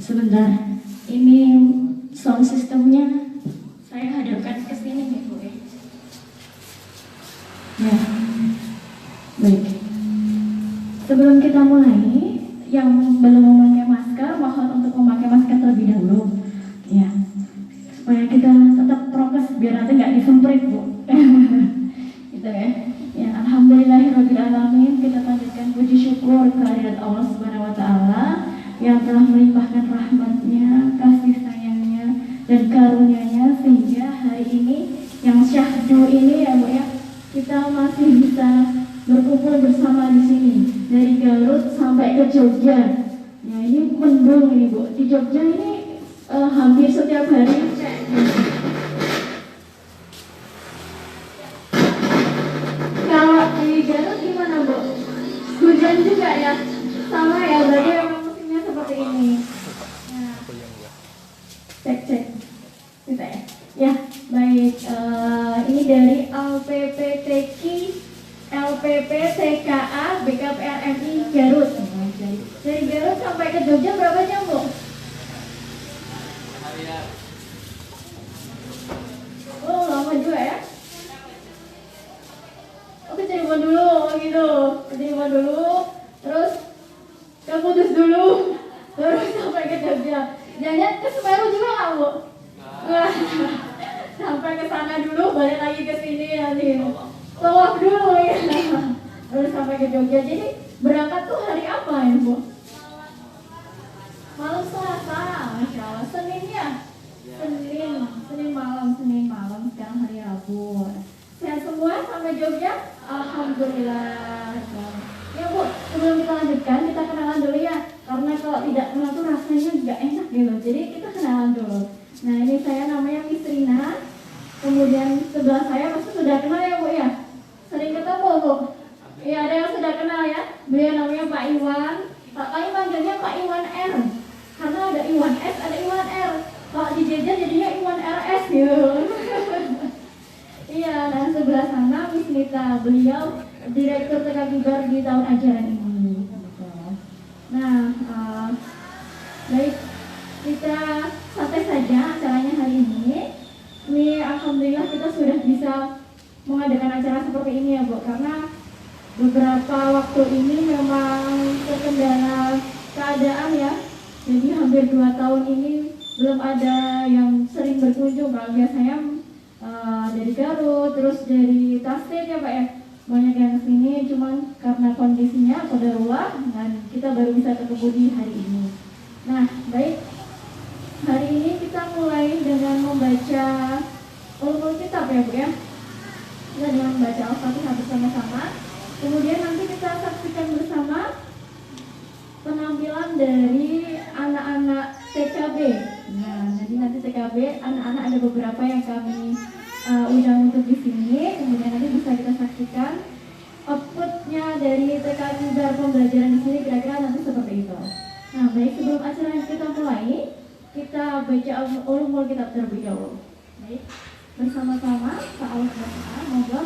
Sebentar, ini sound systemnya saya hadapkan ke sini nih Bu. Ya, baik. Sebelum kita mulai, yang belum memakai masker, mohon untuk memakai masker terlebih dahulu. Ya, supaya kita tetap prokes biar nanti nggak disemprit Bu. Gitu ya. Ya, alhamdulillahirobbilalamin, kita panjatkan puji syukur kehadirat Allah Subhanahu Wa Taala yang telah melimpahkan rahmatnya, kasih sayangnya, dan karunia-Nya sehingga hari ini yang syahdu ini ya Bu ya, kita masih bisa berkumpul bersama di sini dari Garut sampai ke Jogja. Ya ini mendung ini Bu, di Jogja ini hampir setiap hari Kalau di Garut gimana Bu? Hujan juga ya? Sama ya, berarti memang musimnya seperti ini. Nah, cek kita ya. Ya, baik. Ini dari LPP TKA BKPRMI Garut. Dari Garut sampai ke Jogja berapa jam Bu? Oh, lama juga ya? Oke, Cirebon dulu, gitu. Cirebon dulu, terus ke Kudus dulu, terus sampai ke Jogja. Jangan ke Semeru juga nggak Bu? Wah, sampai ke sana dulu, balik lagi ke sini nanti. Tawaf dulu ya. Terus sampai ke Jogja. Jadi berangkat tuh hari apa ya Bu? Malam Selasa, Masya Allah. Senin ya? Senin malam. Sekarang hari Rabu. Sehat semua sampai Jogja? Alhamdulillah. Ya Bu, sebelum kita lanjutkan, kita kenalan dulu ya. Karena kalau tidak kenal tuh rasanya nggak enak gitu. Jadi kita kenalan dulu. Nah ini saya namanya Miss Rina. Kemudian sebelah saya pasti sudah kenal ya Bu ya. Sering ketemu Bu. Iya ada yang sudah kenal ya. Beliau namanya Pak Iwan. Kami panggilnya Pak Iwan R. Karena ada Iwan S, ada Iwan R. Kalau dijejer jadinya Iwan RS gitu. Iya, nah sebelah sana Miss Nita, beliau Direktur TK di tahun ajaran ini. Nah, baik, kita santai saja acaranya hari ini. Ini alhamdulillah kita sudah bisa mengadakan acara seperti ini ya Bu, karena beberapa waktu ini memang terkendala keadaan ya. Jadi hampir 2 tahun ini belum ada yang sering berkunjung. Kalau biasanya dari Garut, terus dari Tasik ya Pak ya, banyak yang kesini, cuman karena kondisinya qadarullah dan kita baru bisa ketemu di hari ini. Nah baik, hari ini kita mulai dengan membaca ulumul kitab ya Bu ya. Kita dengan membaca Al-Fatihah bersama-sama. Kemudian nanti kita saksikan bersama penampilan dari anak-anak TKB. Nah, jadi nanti TKB anak-anak ada beberapa yang kami undang untuk di sini. Kemudian nanti bisa kita saksikan outputnya dari TKB dan pembelajaran di sini kira-kira nanti seperti itu. Nah, baik sebelum acara kita mulai, kita baca ulumul kitab terlebih dahulu. Baik, bersama-sama Pak Al-Fatihah, monggo.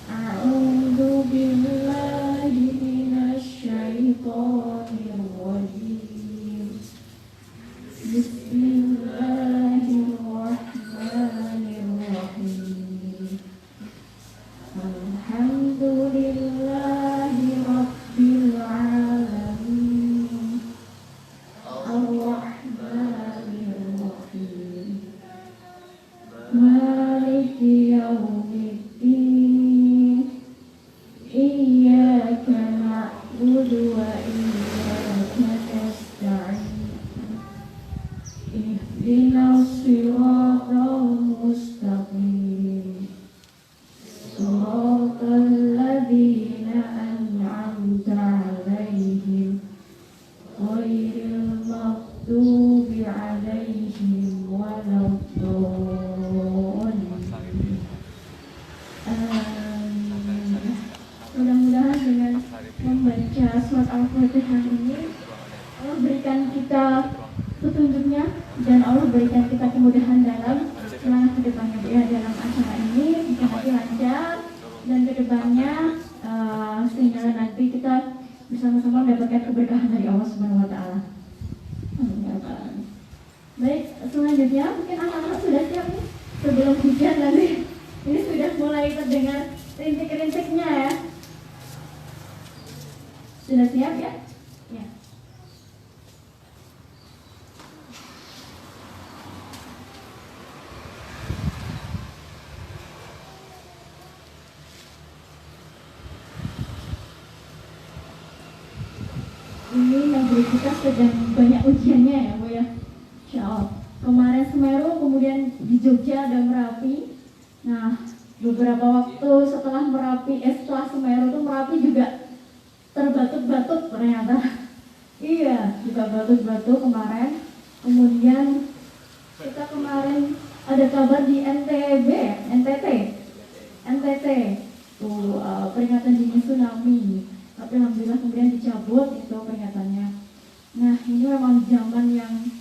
A'udzu billahi minasyaitonir rajim. Bismillahirrahmanirrahim. Alhamdulillahi rabbil alamin. Ar-Rahmanir-Rahim. Maliki yaumiddin. Iyyaka na'budu wa iyyaka nasta'in. Ihdinas siratal mustaqim. Siratal ladzina an'amta 'alaihim ghairil maghdubi 'alaihim waladdallin. Mudah-mudahan dengan membaca surat Al-Fatihah ini Allah berikan kita petunjuknya dan Allah berikan kita kemudahan dalam selama kedepannya ya, dalam acara ini bisa nanti lancar dan kedepannya sehingga nanti kita bersama-sama mendapatkan keberkahan dari Allah Subhanahu Wa Taala. Baik, selanjutnya mungkin anak-anak sudah siap nih sebelum hujan nanti. Ini sudah mulai terdengar rintik-rintiknya ya. Sudah siap ya? Ya. Ini negeri kita sedang banyak ujiannya ya Bu ya. Insya Allah. Kemarin Semeru, kemudian di Jogja ada Merapi. Nah, beberapa waktu setelah setelah Semeru itu Merapi juga terbatuk-batuk ternyata. Iya, juga batuk-batuk kemarin. Kemudian kita kemarin ada kabar di NTT tuh peringatan dini tsunami. Tapi alhamdulillah kemudian dicabut itu peringatannya. Nah, ini memang zaman yang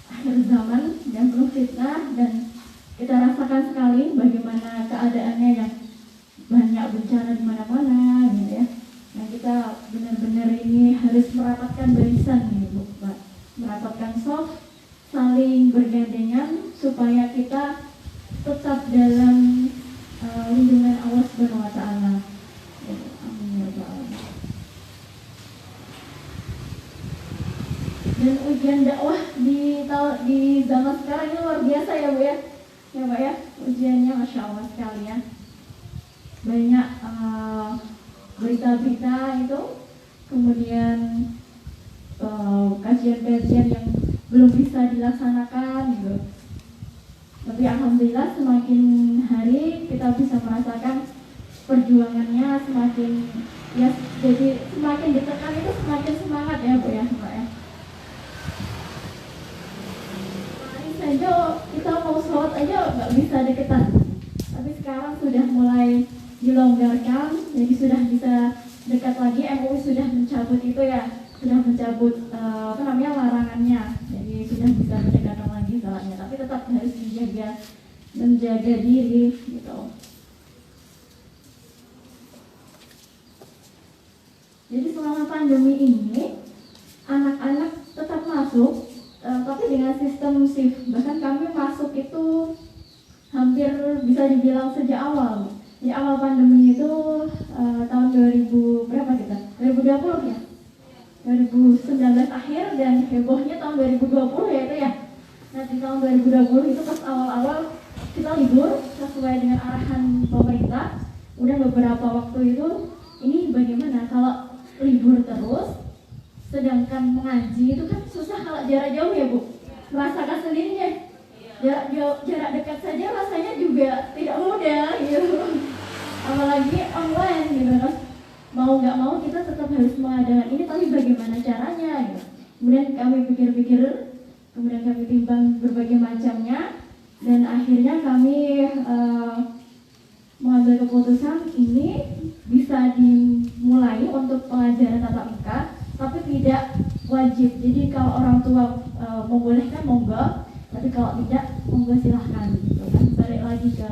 akhir zaman dan penuh fitnah, dan kita rasakan sekali bagaimana keadaannya yang banyak bencana di mana-mana gitu ya. Nah, kita benar-benar ini harus merapatkan barisan nih Bu, Pak. Merapatkan soft, saling bergandengan supaya kita tetap dalam lindungan Allah Subhanahu wa taala. Amin ya rabbal alamin. Dan ujian dakwah di zaman sekarang ini luar biasa ya Bu ya. Ya Pak ya, ujiannya Masya Allah sekali ya. Banyak berita-berita itu, kemudian kajian-kajian yang belum bisa dilaksanakan gitu. Tapi alhamdulillah semakin hari kita bisa merasakan perjuangannya semakin ya, jadi semakin ditekan itu semakin semangat ya Bu ya Pak ya. Aja kita mau sholat aja nggak bisa deketan, tapi sekarang sudah mulai dilonggarkan, jadi sudah bisa dekat lagi. MUI sudah mencabut itu ya, sudah mencabut larangannya, jadi sudah bisa mendekatkan lagi sholatnya, tapi tetap harus menjaga diri gitu. Jadi selama pandemi ini anak-anak tetap masuk, tapi dengan sistem shift. Bahkan kami masuk itu hampir bisa dibilang sejak awal. Di awal pandemi itu tahun 2000 berapa kita? 2020 ya? 2019 akhir, dan hebohnya tahun 2020 ya itu ya. Nah, di tahun 2020 itu pas awal-awal kita libur sesuai dengan arahan pemerintah. Udah beberapa waktu itu, ini bagaimana kalau libur terus, sedangkan mengaji itu kan susah kalau jarak jauh ya Bu. Merasakan sendirinya, jarak dekat saja rasanya juga tidak mudah gitu. Apalagi online gitu kan. Mau nggak mau kita tetap harus mengadakan ini, tapi bagaimana caranya gitu. Kemudian kami pikir-pikir, kemudian kami timbang berbagai macamnya, dan akhirnya kami mengambil keputusan ini bisa dimulai untuk pelajaran tatap muka, tapi tidak wajib. Jadi kalau orang tua membolehkan monggo, tapi kalau tidak monggo silahkan gitu kan. Balik lagi ke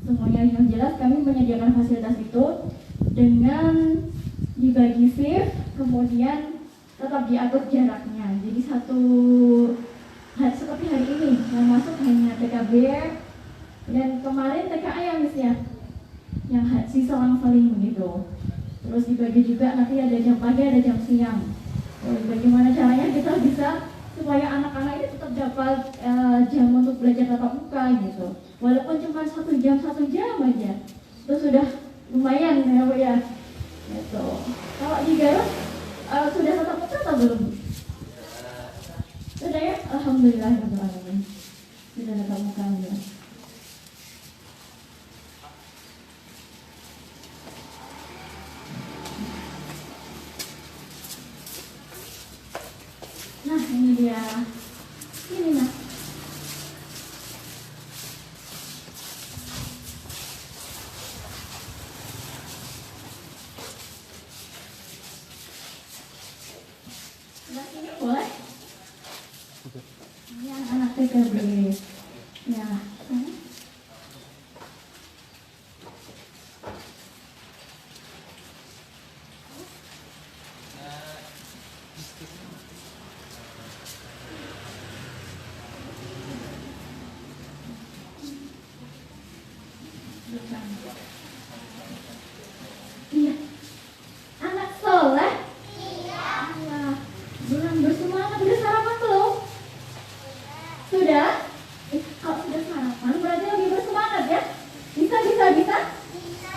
semuanya yang jelas, kami menyediakan fasilitas itu dengan dibagi shift, kemudian tetap diatur jaraknya. Jadi seperti hari ini yang masuk hanya TKB, dan kemarin TKA yang selang-seling begitu. Terus dibagi juga, nanti ada jam pagi, ada jam siang. Bagaimana caranya kita bisa supaya anak-anak ini tetap dapat jam untuk belajar tatap muka gitu. Walaupun cuma 1 jam aja, itu sudah lumayan ya Bu ya. Gitu. Kalau di Garut sudah tatap muka atau belum? Sudah ya, alhamdulillah sudah tatap muka ya. Nah, ini dia. Ini Mas. Sebelah sini boleh? Ini anak TKB. Ya. ya? Kalau sudah sarapan berarti lebih bersemangat ya? Bisa, bisa, bisa?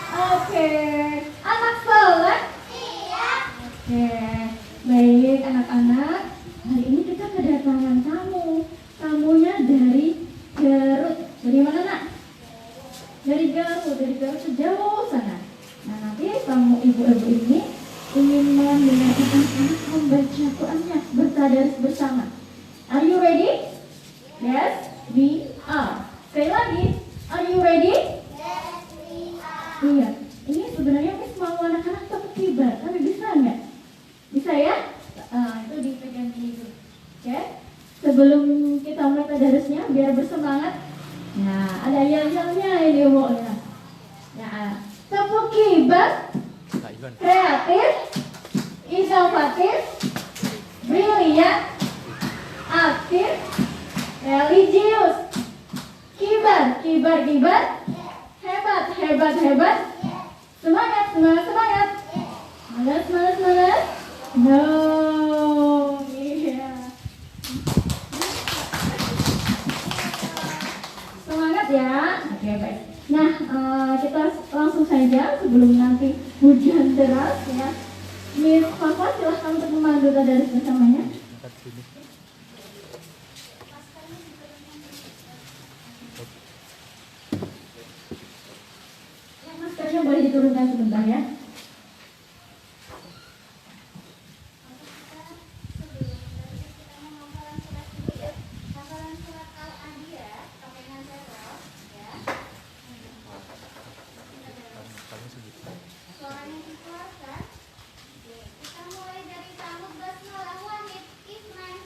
Oke. Anak soleh? Iya. Oke. Baik anak-anak. Hari ini kita kedatangan tamu. Tamunya dari Garut. Dari mana nak? Dari Garut sejauh sana. Nah nanti tamu ibu-ibu ini ingin mendengarkan anak-anak membaca Qurannya bertadarus bersama. Are you ready? Yes, we are. Sekali lagi, are you ready? Yes, we are. Iya, ini sebenarnya Miss mau anak-anak tetap kibar, tapi bisa nggak? Bisa ya? Itu dipegang dulu. Oke? Sebelum kita mulai tadarusnya, biar bersemangat. Nah, ada yel-yelnya ini Bu. Ya, tepuk kibar, kreatif, inovatif, brilian, aktif, religius, kibar, kibar, kibar, hebat, hebat, hebat, semangat, semangat, semangat, malas, malas, malas, no, iya, semangat ya, oke baik. Nah, kita langsung saja sebelum nanti hujan deras ya. Miss Fafa silahkan untuk memandu tadarus bersamanya. Maskernya boleh diturunkan sebentar ya. Suaranya dikeluarkan. Oke, kita mulai dari Ta'awudz Basmalah Wahid Ismail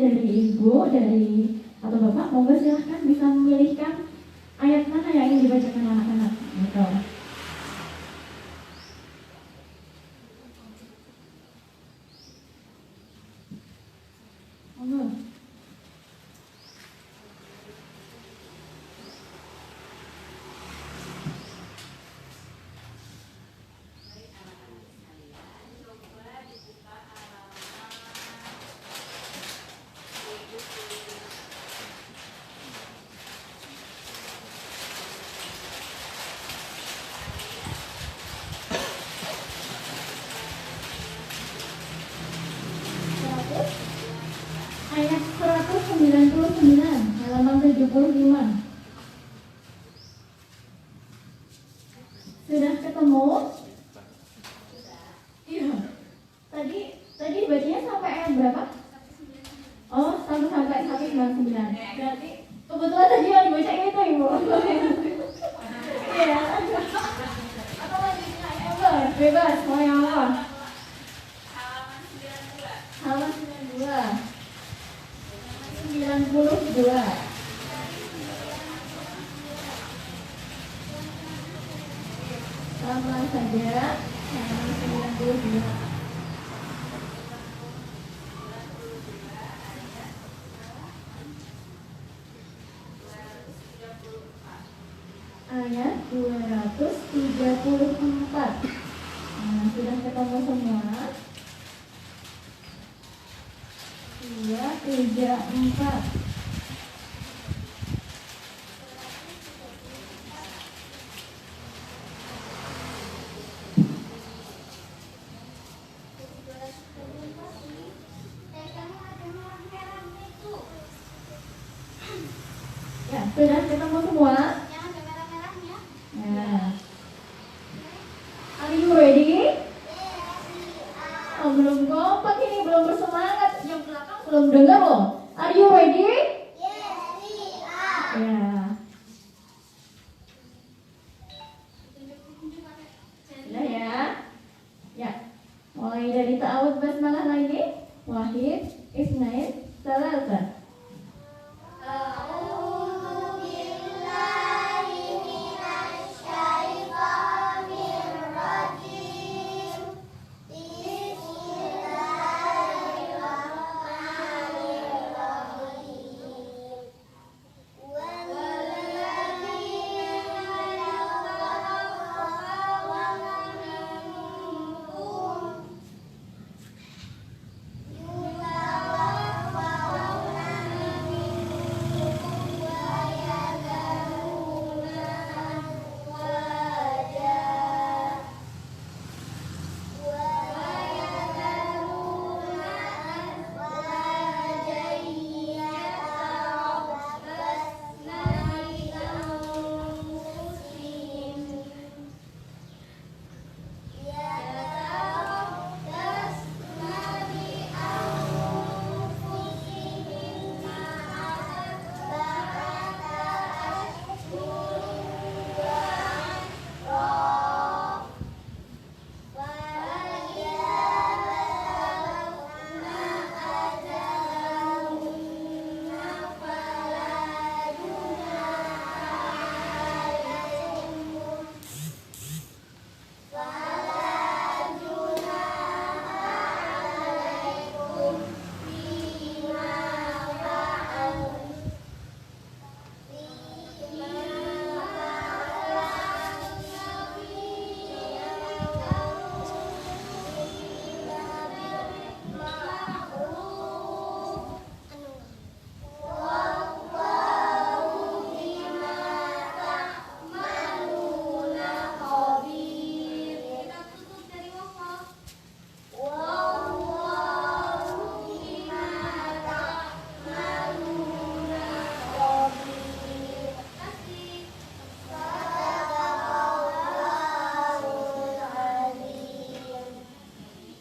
dari ibu, dari atau bapak, monggo silahkan bisa memilihkan ayat mana yang ingin dibacakan anak-anak. Gitu. Monggo. Ayat 199, halaman 75. Sudah ketemu? Iya. Tadi bacanya sampai ayat berapa? Oh, sampai 199. Berarti kebetulan tadi yang dibaca itu Ibu. Iya. Atau lanjutnya ayat bebas, mau yang apa? Halaman 92. 92. Sama saja. Halaman 92. Ayat 234. Nah, sudah ketemu semua. 2, 3, 4. Ya, sudah ketemu semua? Nah. Are you ready? Oh, belum kompak ini, belum bersemangat. Yang belakang belum dengar loh. Are you ready? Ya. Sudah ya? Ya. Mulai dari ta'awudz basmalah lagi. Wahid, isnain, salasa.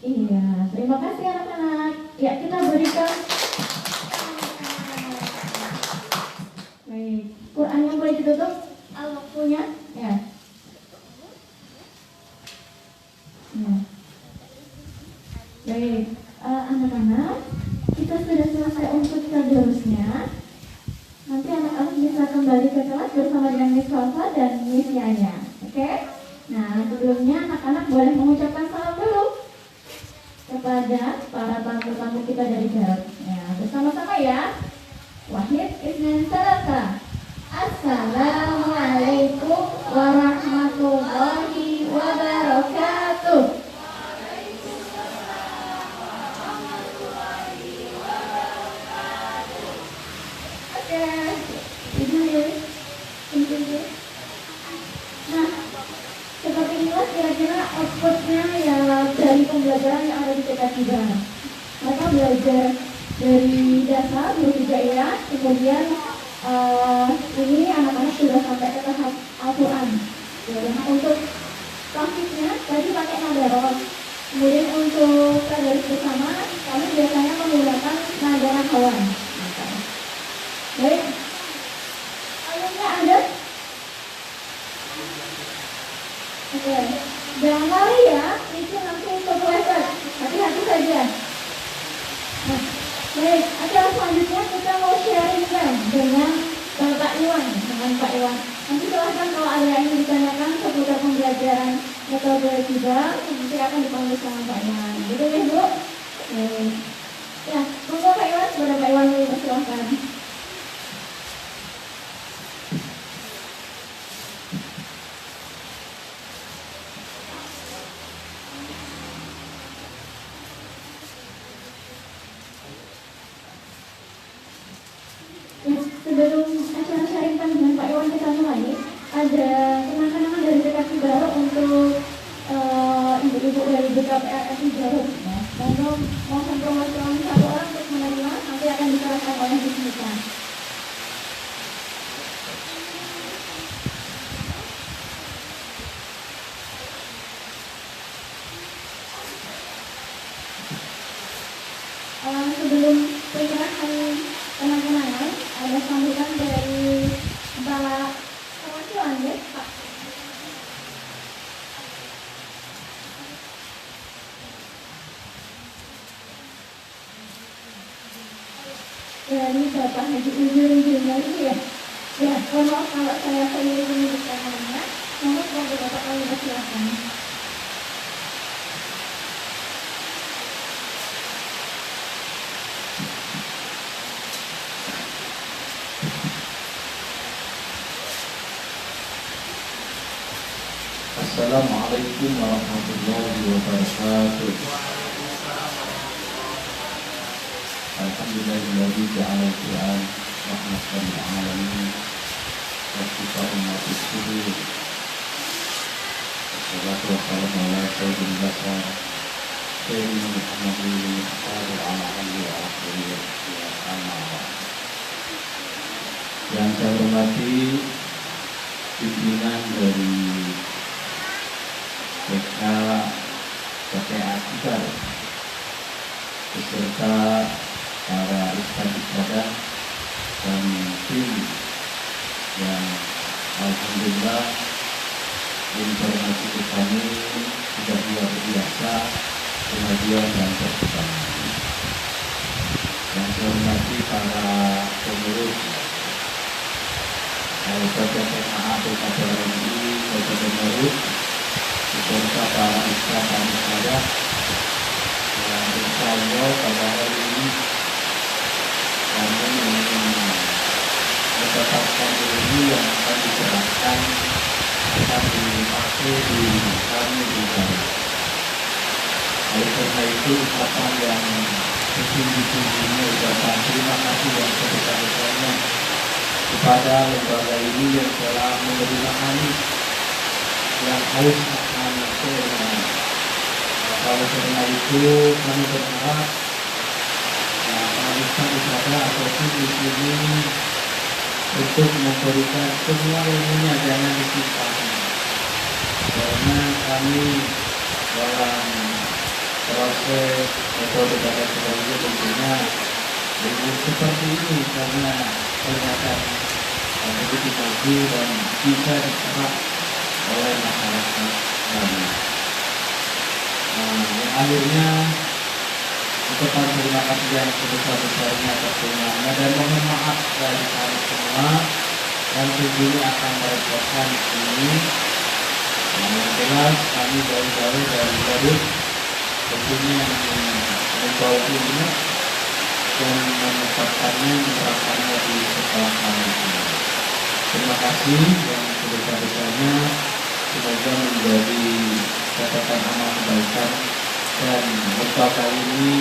Iya, terima kasih anak-anak. Ya, kita berikan. Baik, Qurannya boleh ditutup, al-waktunya. Ya. Ya. Baik, anak-anak, kita sudah selesai untuk usianya. Oke? Nah, sebelumnya anak-anak boleh mengucapkan salam dulu kepada para tamu-tamu kita dari Garut. Ya, bersama-sama ya. Wahid Isnin Salasa. Assalamualaikum warahmatullahi wabarakatuh. Oke, itu ya. Nah, seperti inilah kira-kira outputnya ya dari pembelajaran yang ada di TK3. Mereka belajar dari dasar huruf hijaiyah, kemudian ini anak-anak sudah sampai ke tahap Al-Quran. Ya, untuk praktiknya tadi pakai nadarot. Kemudian untuk tadarus bersama, kami biasanya menggunakan nada hawan. Baik, ayatnya ada. Oke, jangan lari ya, itu langsung ke toilet. Hati-hati saja. Nah, baik, acara selanjutnya kita mau sharing kan dengan Bapak Iwan, Nanti silahkan kalau ada yang ingin ditanyakan seputar pembelajaran metode juga, nanti akan dipanggil sama Pak Iwan. Gitu ya, Bu? Ya, monggo Pak Iwan, kepada Pak Iwan dulu, silahkan. Sebelum acara sharing kami dengan Pak Iwan kita mulai, ada kenang-kenangan dari BKP Garut untuk ibu-ibu dari BKP RSI Garut. Mohon promosi satu orang untuk menerima, nanti akan diserahkan oleh Bu Smita. Sebelum penyerahan kenang-kenangan, ada sambutan dari Pak Perwakilan ya, Pak. Dari Bapak Haji Ujur Jumali ya. Ya, mohon maaf kalau saya sendiri menyebutkan namanya. Mohon kepada Bapak kami persilakan. Assalamualaikum warahmatullahi wabarakatuh. Alhamdulillahilladzi ja'ala al-Qur'an rahmatan lil 'alamin wa shifa'un lil sudur. Wassalatu wassalamu ala sayyidil bashar sayyidina Muhammadin wa ala alihi wa sahbihi ajma'in. Yang saya hormati pimpinan dari TK Akbar beserta para ustadz ibadah dan tim yang alhamdulillah informasi kami sudah luar biasa kemajuan dan perkembangan. Yang saya hormati para pengurus PPKA PKBRI Kabupaten Garut beserta para ustadz dan ibadah yang insya Allah pada hari ini kami menetapkan ilmu yang akan diserahkan akan dipakai di kami di Garut. Oleh karena itu ucapan yang setinggi-tingginya ucapan terima kasih yang sebesar-besarnya kepada lembaga ini yang telah menerima kami yang haus akan keilmuan. Oleh karena itu kami berharap ustaz-ustazah ataupun di sini untuk memberikan semua ilmunya jangan disimpan, karena kami dalam proses metode belajar sebelumnya tentunya ilmu seperti ini karena kelihatan begitu maju dan bisa diserap oleh masyarakat kami. Yang akhirnya ucapan terima kasih yang sebesar-besarnya atas semuanya dan mohon maaf dari kami semua dan tentunya akan merepotkan ini. Yang jelas kami jauh-jauh dari Garut tentunya membawa ini dan menetapkannya, menerapkannya di sekolah kami ini. Terima kasih yang sebesar-besarnya, semoga menjadi catatan amal kebaikan dan untuk kali ini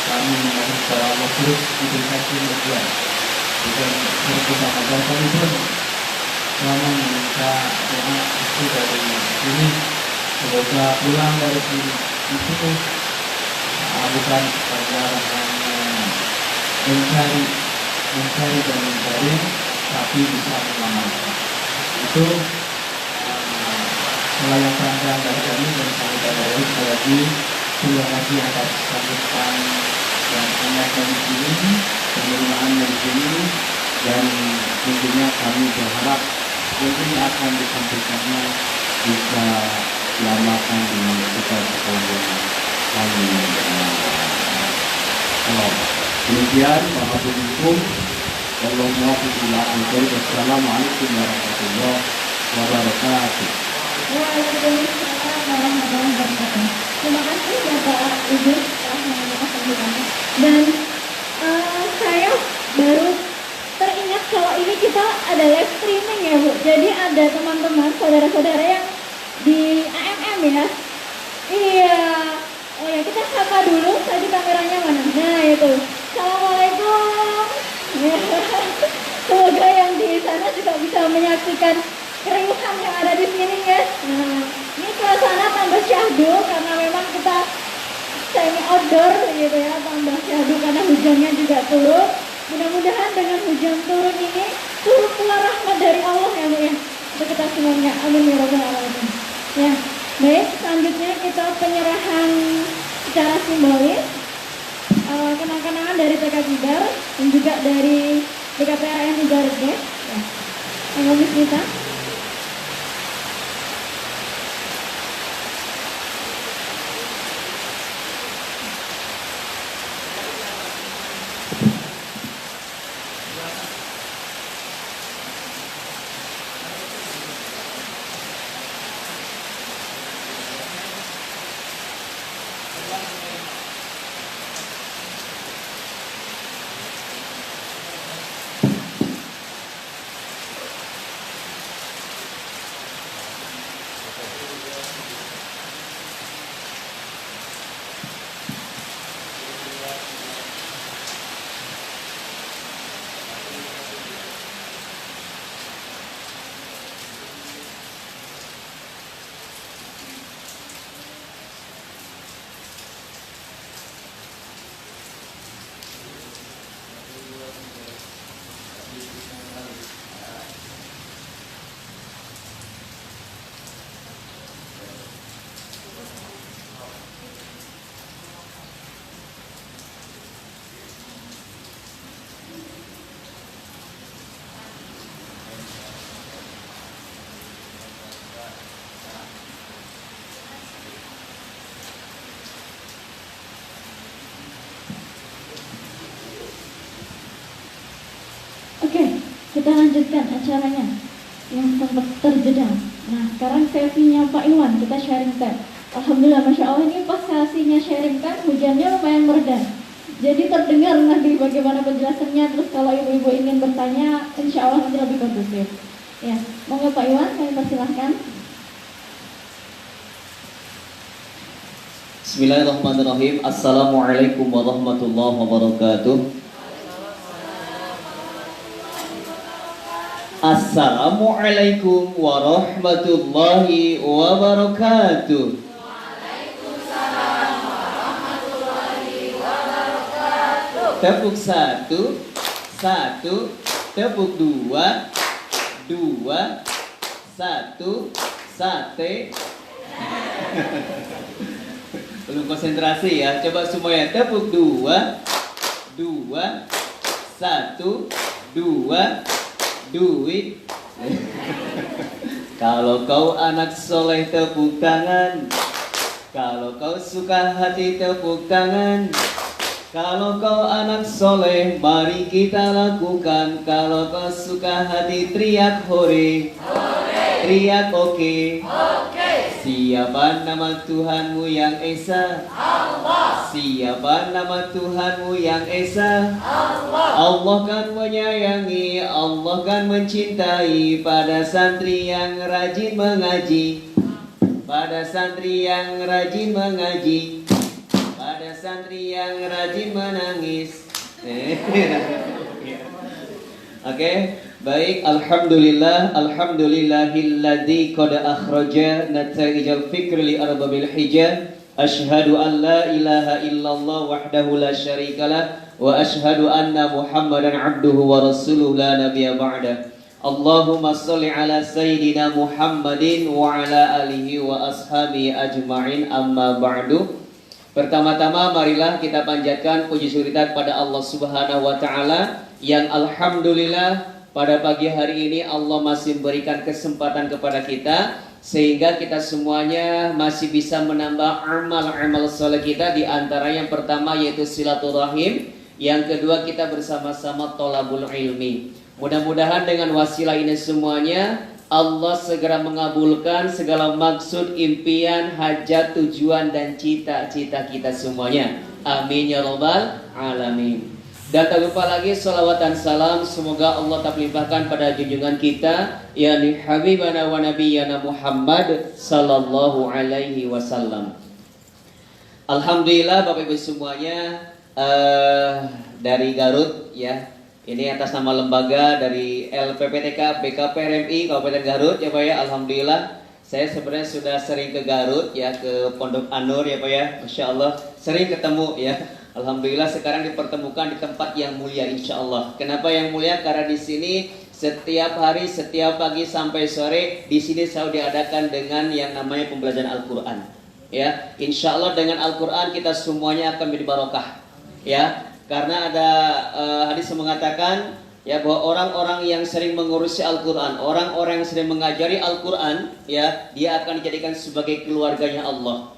kami mohon kepada Allah terus diberikan kemampuan dan bersama kami pun selama meminta doa itu dari sini, semoga pulang dari sini itu bukan sekedar hanya mencari dan mencari, tapi bisa menyelamatkan. Itu melayang perangkat dari kami dan kami dari sekali lagi terima kasih atas sambutan yang hangat dari sini, penerimaan dari sini, dan tentunya kami berharap tentunya akan disampaikannya bisa diamalkan dengan sekolah yang kami kelola. Demikian Assalamualaikum warahmatullahi wabarakatuh. Waalaikumsalam warahmatullahi wabarakatuh. Terima kasih Bapak Ibu telah menyampaikan sambutannya. Dan saya baru teringat kalau ini kita ada live streaming ya Bu. Jadi ada teman-teman, saudara-saudara yang di AMM ya. Iya. Oh ya, kita sapa dulu. Tadi kameranya mana? Nah itu. Assalamualaikum. Semoga yang di sana juga bisa menyaksikan keriuhan yang ada di sini ya. Nah, ini suasana tambah syahdu karena memang kita semi outdoor gitu ya, tambah syahdu karena hujannya juga turun. Mudah-mudahan dengan hujan turun ini turun pula rahmat dari Allah ya Bu ya. Untuk kita semuanya. Amin ya rabbal alamin. Ya, baik, selanjutnya kita penyerahan secara simbolis kenang-kenangan dari TK Kibar dan juga dari BKPRN Garut ya. Yang Miss Nita. Oke, kita lanjutkan acaranya yang sempat terjeda. Nah, sekarang sesinya Pak Iwan, kita sharing time. Alhamdulillah, Masya Allah ini pas sesinya sharing time, hujannya lumayan mereda. Jadi terdengar nanti bagaimana penjelasannya, terus kalau ibu-ibu ingin bertanya, insya Allah nanti lebih kondusif. Ya, monggo Pak Iwan, kami persilahkan. Bismillahirrahmanirrahim. Assalamualaikum warahmatullahi wabarakatuh. Assalamualaikum warahmatullahi wabarakatuh. Waalaikumsalam warahmatullahi wabarakatuh. Tepuk satu, satu, tepuk dua, dua, satu, sate. Belum konsentrasi ya. Coba semuanya tepuk dua, dua, satu, dua, duit. Kalau kau anak soleh tepuk tangan. Kalau kau suka hati tepuk tangan. Kalau kau anak soleh, mari kita lakukan. Kalau kau suka hati, teriak hore, teriak oke. Siapa nama Tuhanmu yang Esa? Allah. Siapa nama Tuhanmu yang Esa? Allah. Allah kan menyayangi, Allah kan mencintai pada santri yang rajin mengaji. Pada santri yang rajin mengaji, pada santri yang rajin menangis. Oke, baik. Alhamdulillah, alhamdulillahilladzi qad akhraja nataijal fikri li arbabil hijab. Asyhadu an la ilaha illallah wahdahu la syarikalah wa asyhadu anna Muhammadan abduhu wa rasuluhu la nabiyya ba'da. Allahumma salli ala sayyidina Muhammadin wa ala alihi wa ashabi ajma'in, amma ba'du. Pertama-tama marilah kita panjatkan puji syukur pada Allah Subhanahu wa taala yang alhamdulillah pada pagi hari ini Allah masih memberikan kesempatan kepada kita sehingga kita semuanya masih bisa menambah amal-amal soleh kita, di antara yang pertama yaitu silaturahim, yang kedua kita bersama-sama thalabul ilmi. Mudah-mudahan dengan wasilah ini semuanya Allah segera mengabulkan segala maksud, impian, hajat, tujuan dan cita-cita kita semuanya. Amin ya rabbal alamin. Dan tak lupa lagi salawat dan salam semoga Allah tak limpahkan pada junjungan kita yakni habibana wa nabiyyana Muhammad sallallahu alaihi wasallam. Alhamdulillah Bapak Ibu semuanya, dari Garut ya. Ini atas nama lembaga dari LPPTK BKPRMI Kabupaten Garut ya Pak ya. Alhamdulillah saya sebenarnya sudah sering ke Garut ya, ke Pondok Anur ya Pak ya. Masya Allah sering ketemu ya. Alhamdulillah sekarang dipertemukan di tempat yang mulia insya Allah. Kenapa yang mulia? Karena di sini setiap hari, setiap pagi sampai sore di sini selalu diadakan dengan yang namanya pembelajaran Al-Quran. Ya, insya Allah dengan Al-Quran kita semuanya akan menjadi barokah. Ya, karena ada hadis yang mengatakan ya bahwa orang-orang yang sering mengurusi Al-Quran, orang-orang yang sering mengajari Al-Quran, ya dia akan dijadikan sebagai keluarganya Allah.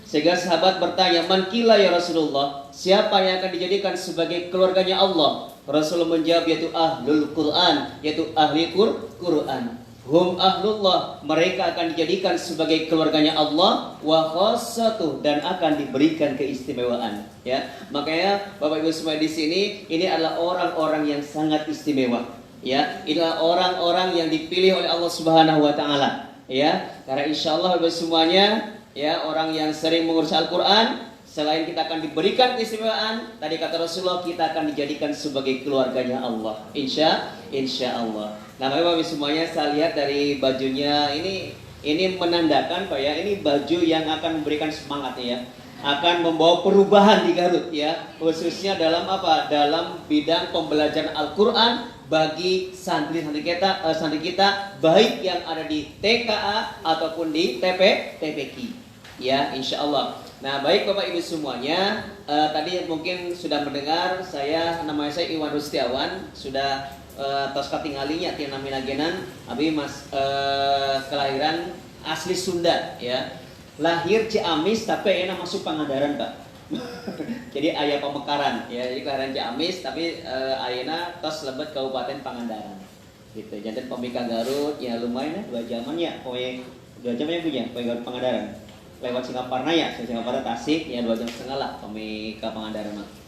Sehingga sahabat bertanya, man kila ya Rasulullah, siapa yang akan dijadikan sebagai keluarganya Allah? Rasulullah menjawab, yaitu ahlul Quran, yaitu ahli Quran. Hum ahlullah, mereka akan dijadikan sebagai keluarganya Allah, wa khassatuh, dan akan diberikan keistimewaan. Ya, makanya Bapak Ibu semua di sini, ini adalah orang-orang yang sangat istimewa. Ya, inilah orang-orang yang dipilih oleh Allah Subhanahu Wa Taala. Ya, karena insya Allah Bapak Ibu semuanya, ya orang yang sering mengurus Al-Quran, selain kita akan diberikan keistimewaan, tadi kata Rasulullah kita akan dijadikan sebagai keluarganya Allah. Insya Allah. Nah Bapak Ibu semuanya, saya lihat dari bajunya ini menandakan Pak ya, ini baju yang akan memberikan semangat ya, akan membawa perubahan di Garut ya, khususnya dalam apa? Dalam bidang pembelajaran Al-Quran bagi santri-santri kita baik yang ada di TKA ataupun di TPQ ya insya Allah. Nah baik Bapak Ibu semuanya, tadi mungkin sudah mendengar nama saya Iwan Rustiawan, sudah tos katinggalinya tina minagenan abi mas kelahiran asli Sunda ya, lahir Ciamis tapi enak masuk Pangandaran Pak. Jadi ayah Pamekaran ya, jadi kelahiran Ciamis tapi ayana tos Lebet Kabupaten Pangandaran gitu. Jadi pemika Garut ya lumayan 2 jaman ya, poe 2 jam ya punya poe Garut Pangandaran lewat Singaparna ya, Singapura Tasik ya 2 jam setengah lah pemika Pangandaran mah.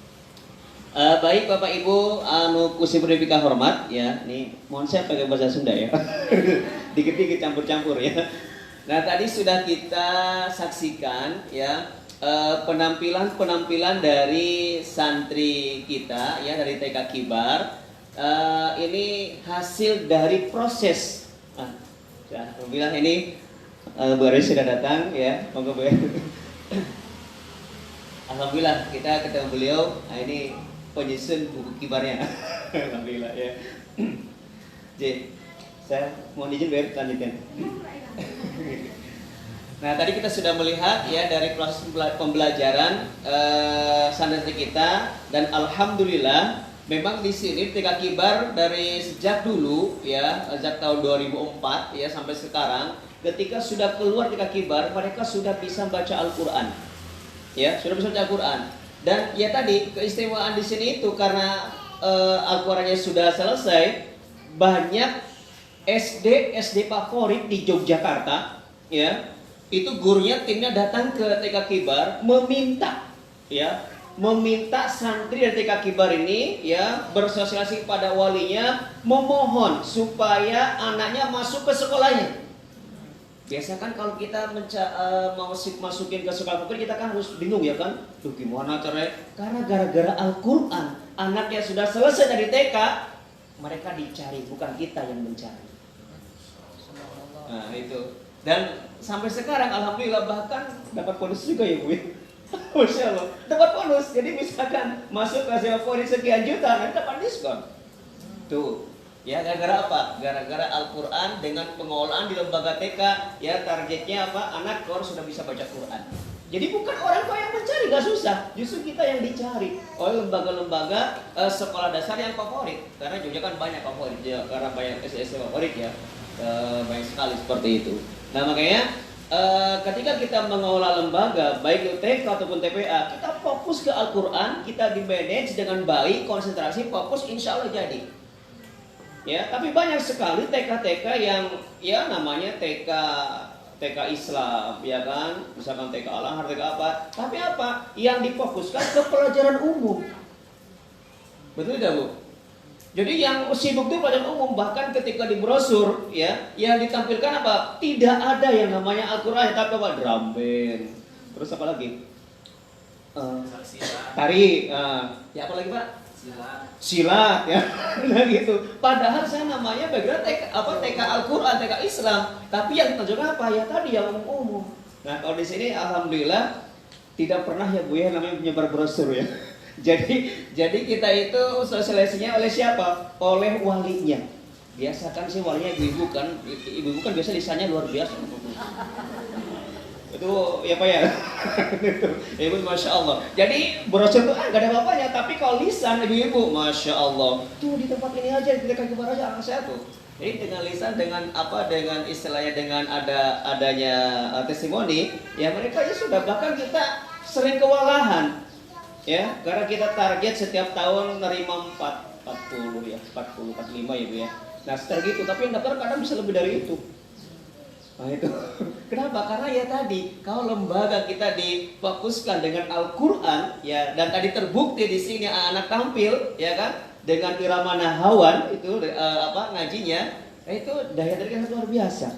Baik Bapak Ibu anu kusipun pika hormat ya, nih mohon saya pakai bahasa Sunda ya. Dikit-dikit campur-campur ya. Nah tadi sudah kita saksikan ya penampilan dari santri kita ya, dari TK Kibar. Ini hasil dari proses. Alhamdulillah ini Bu Aris sudah datang ya, monggo Bu. Alhamdulillah kita ketemu beliau. Nah, ini penyusun buku kibarnya. Alhamdulillah ya. J, saya mohon izin biar lanjutkan. Nah tadi kita sudah melihat ya dari proses pembelajaran santri kita, dan alhamdulillah memang di sini TK Kibar dari sejak dulu ya, sejak tahun 2004 ya sampai sekarang, ketika sudah keluar TK Kibar mereka sudah bisa baca Al-Quran. Ya, sudah bisa baca Al-Quran. Dan ya tadi keistimewaan di sini itu karena Al-Qur'annya sudah selesai, banyak SD favorit di Yogyakarta, ya, itu gurunya timnya datang ke TK Kibar meminta santri dari TK Kibar ini ya bersosialisasi pada walinya, memohon supaya anaknya masuk ke sekolahnya. Biasa kan kalau kita mau masukin ke sekolah favorit, kita kan harus bingung ya kan, tuh gimana caranya? Karena gara-gara Al-Quran, anaknya sudah selesai dari TK, mereka dicari, bukan kita yang mencari. Nah itu. Dan sampai sekarang alhamdulillah bahkan dapat bonus juga ya Bu. Masya Allah, dapat bonus. Jadi misalkan masuk kelas favorit sekian juta, nanti dapat diskon. Tuh. Ya gara-gara apa? Gara-gara Al-Quran dengan pengelolaan di lembaga TK, ya targetnya apa? Anak kor sudah bisa baca Quran. Jadi bukan orang tua yang mencari, gak susah. Justru kita yang dicari oleh lembaga-lembaga sekolah dasar yang favorit. Karena Jogja kan banyak favorit ya, karena banyak SD favorit ya, banyak sekali seperti itu. Nah makanya ketika kita mengelola lembaga, baik itu TK ataupun TPA, kita fokus ke Al-Quran, kita di manage dengan baik, konsentrasi, fokus, insya Allah jadi. Ya, tapi banyak sekali TK-TK yang ya namanya TK Islam, ya kan, misalkan TK Al-Anhar, TK apa, tapi apa? Yang difokuskan ke pelajaran umum, betul tidak Bu? Jadi yang sibuk itu pelajaran umum, bahkan ketika di brosur, ya, yang ditampilkan apa? Tidak ada yang namanya Al-Quran, tapi apa? Drum band, terus apa lagi? Tari, ya apa lagi Pak? Silat ya. Nah gitu. Padahal saya namanya background TK Al-Quran, TK Islam, tapi yang tunjukkan apa? Ya tadi yang umum-umum. Nah, kalau di sini alhamdulillah tidak pernah ya Bu ya namanya menyebar brosur ya. Jadi kita itu sosialisasinya oleh siapa? Oleh walinya. Biasa kan sih walinya ibu-ibu kan biasa lisannya luar biasa. Itu ya Pak ya. Ibu Masya Allah. Jadi brosur itu gak ada apa-apanya, tapi kalau lisan ibu-ibu Masya Allah, tuh di tempat ini aja, di TK Kibar aja anak saya tuh. Jadi dengan lisan, dengan apa, dengan istilahnya, dengan adanya testimoni, ya mereka ya sudah, bahkan kita sering kewalahan ya, karena kita target setiap tahun nerima 40 ya, 45 ya Bu ya. Nah setelah gitu, tapi yang daftar kadang bisa lebih dari itu. Nah itu, kenapa? Karena ya tadi, kalau lembaga kita difokuskan dengan Al-Quran, ya, dan tadi terbukti di sini anak tampil, ya kan, dengan irama nahawan itu ngajinya, itu daya tarik luar biasa.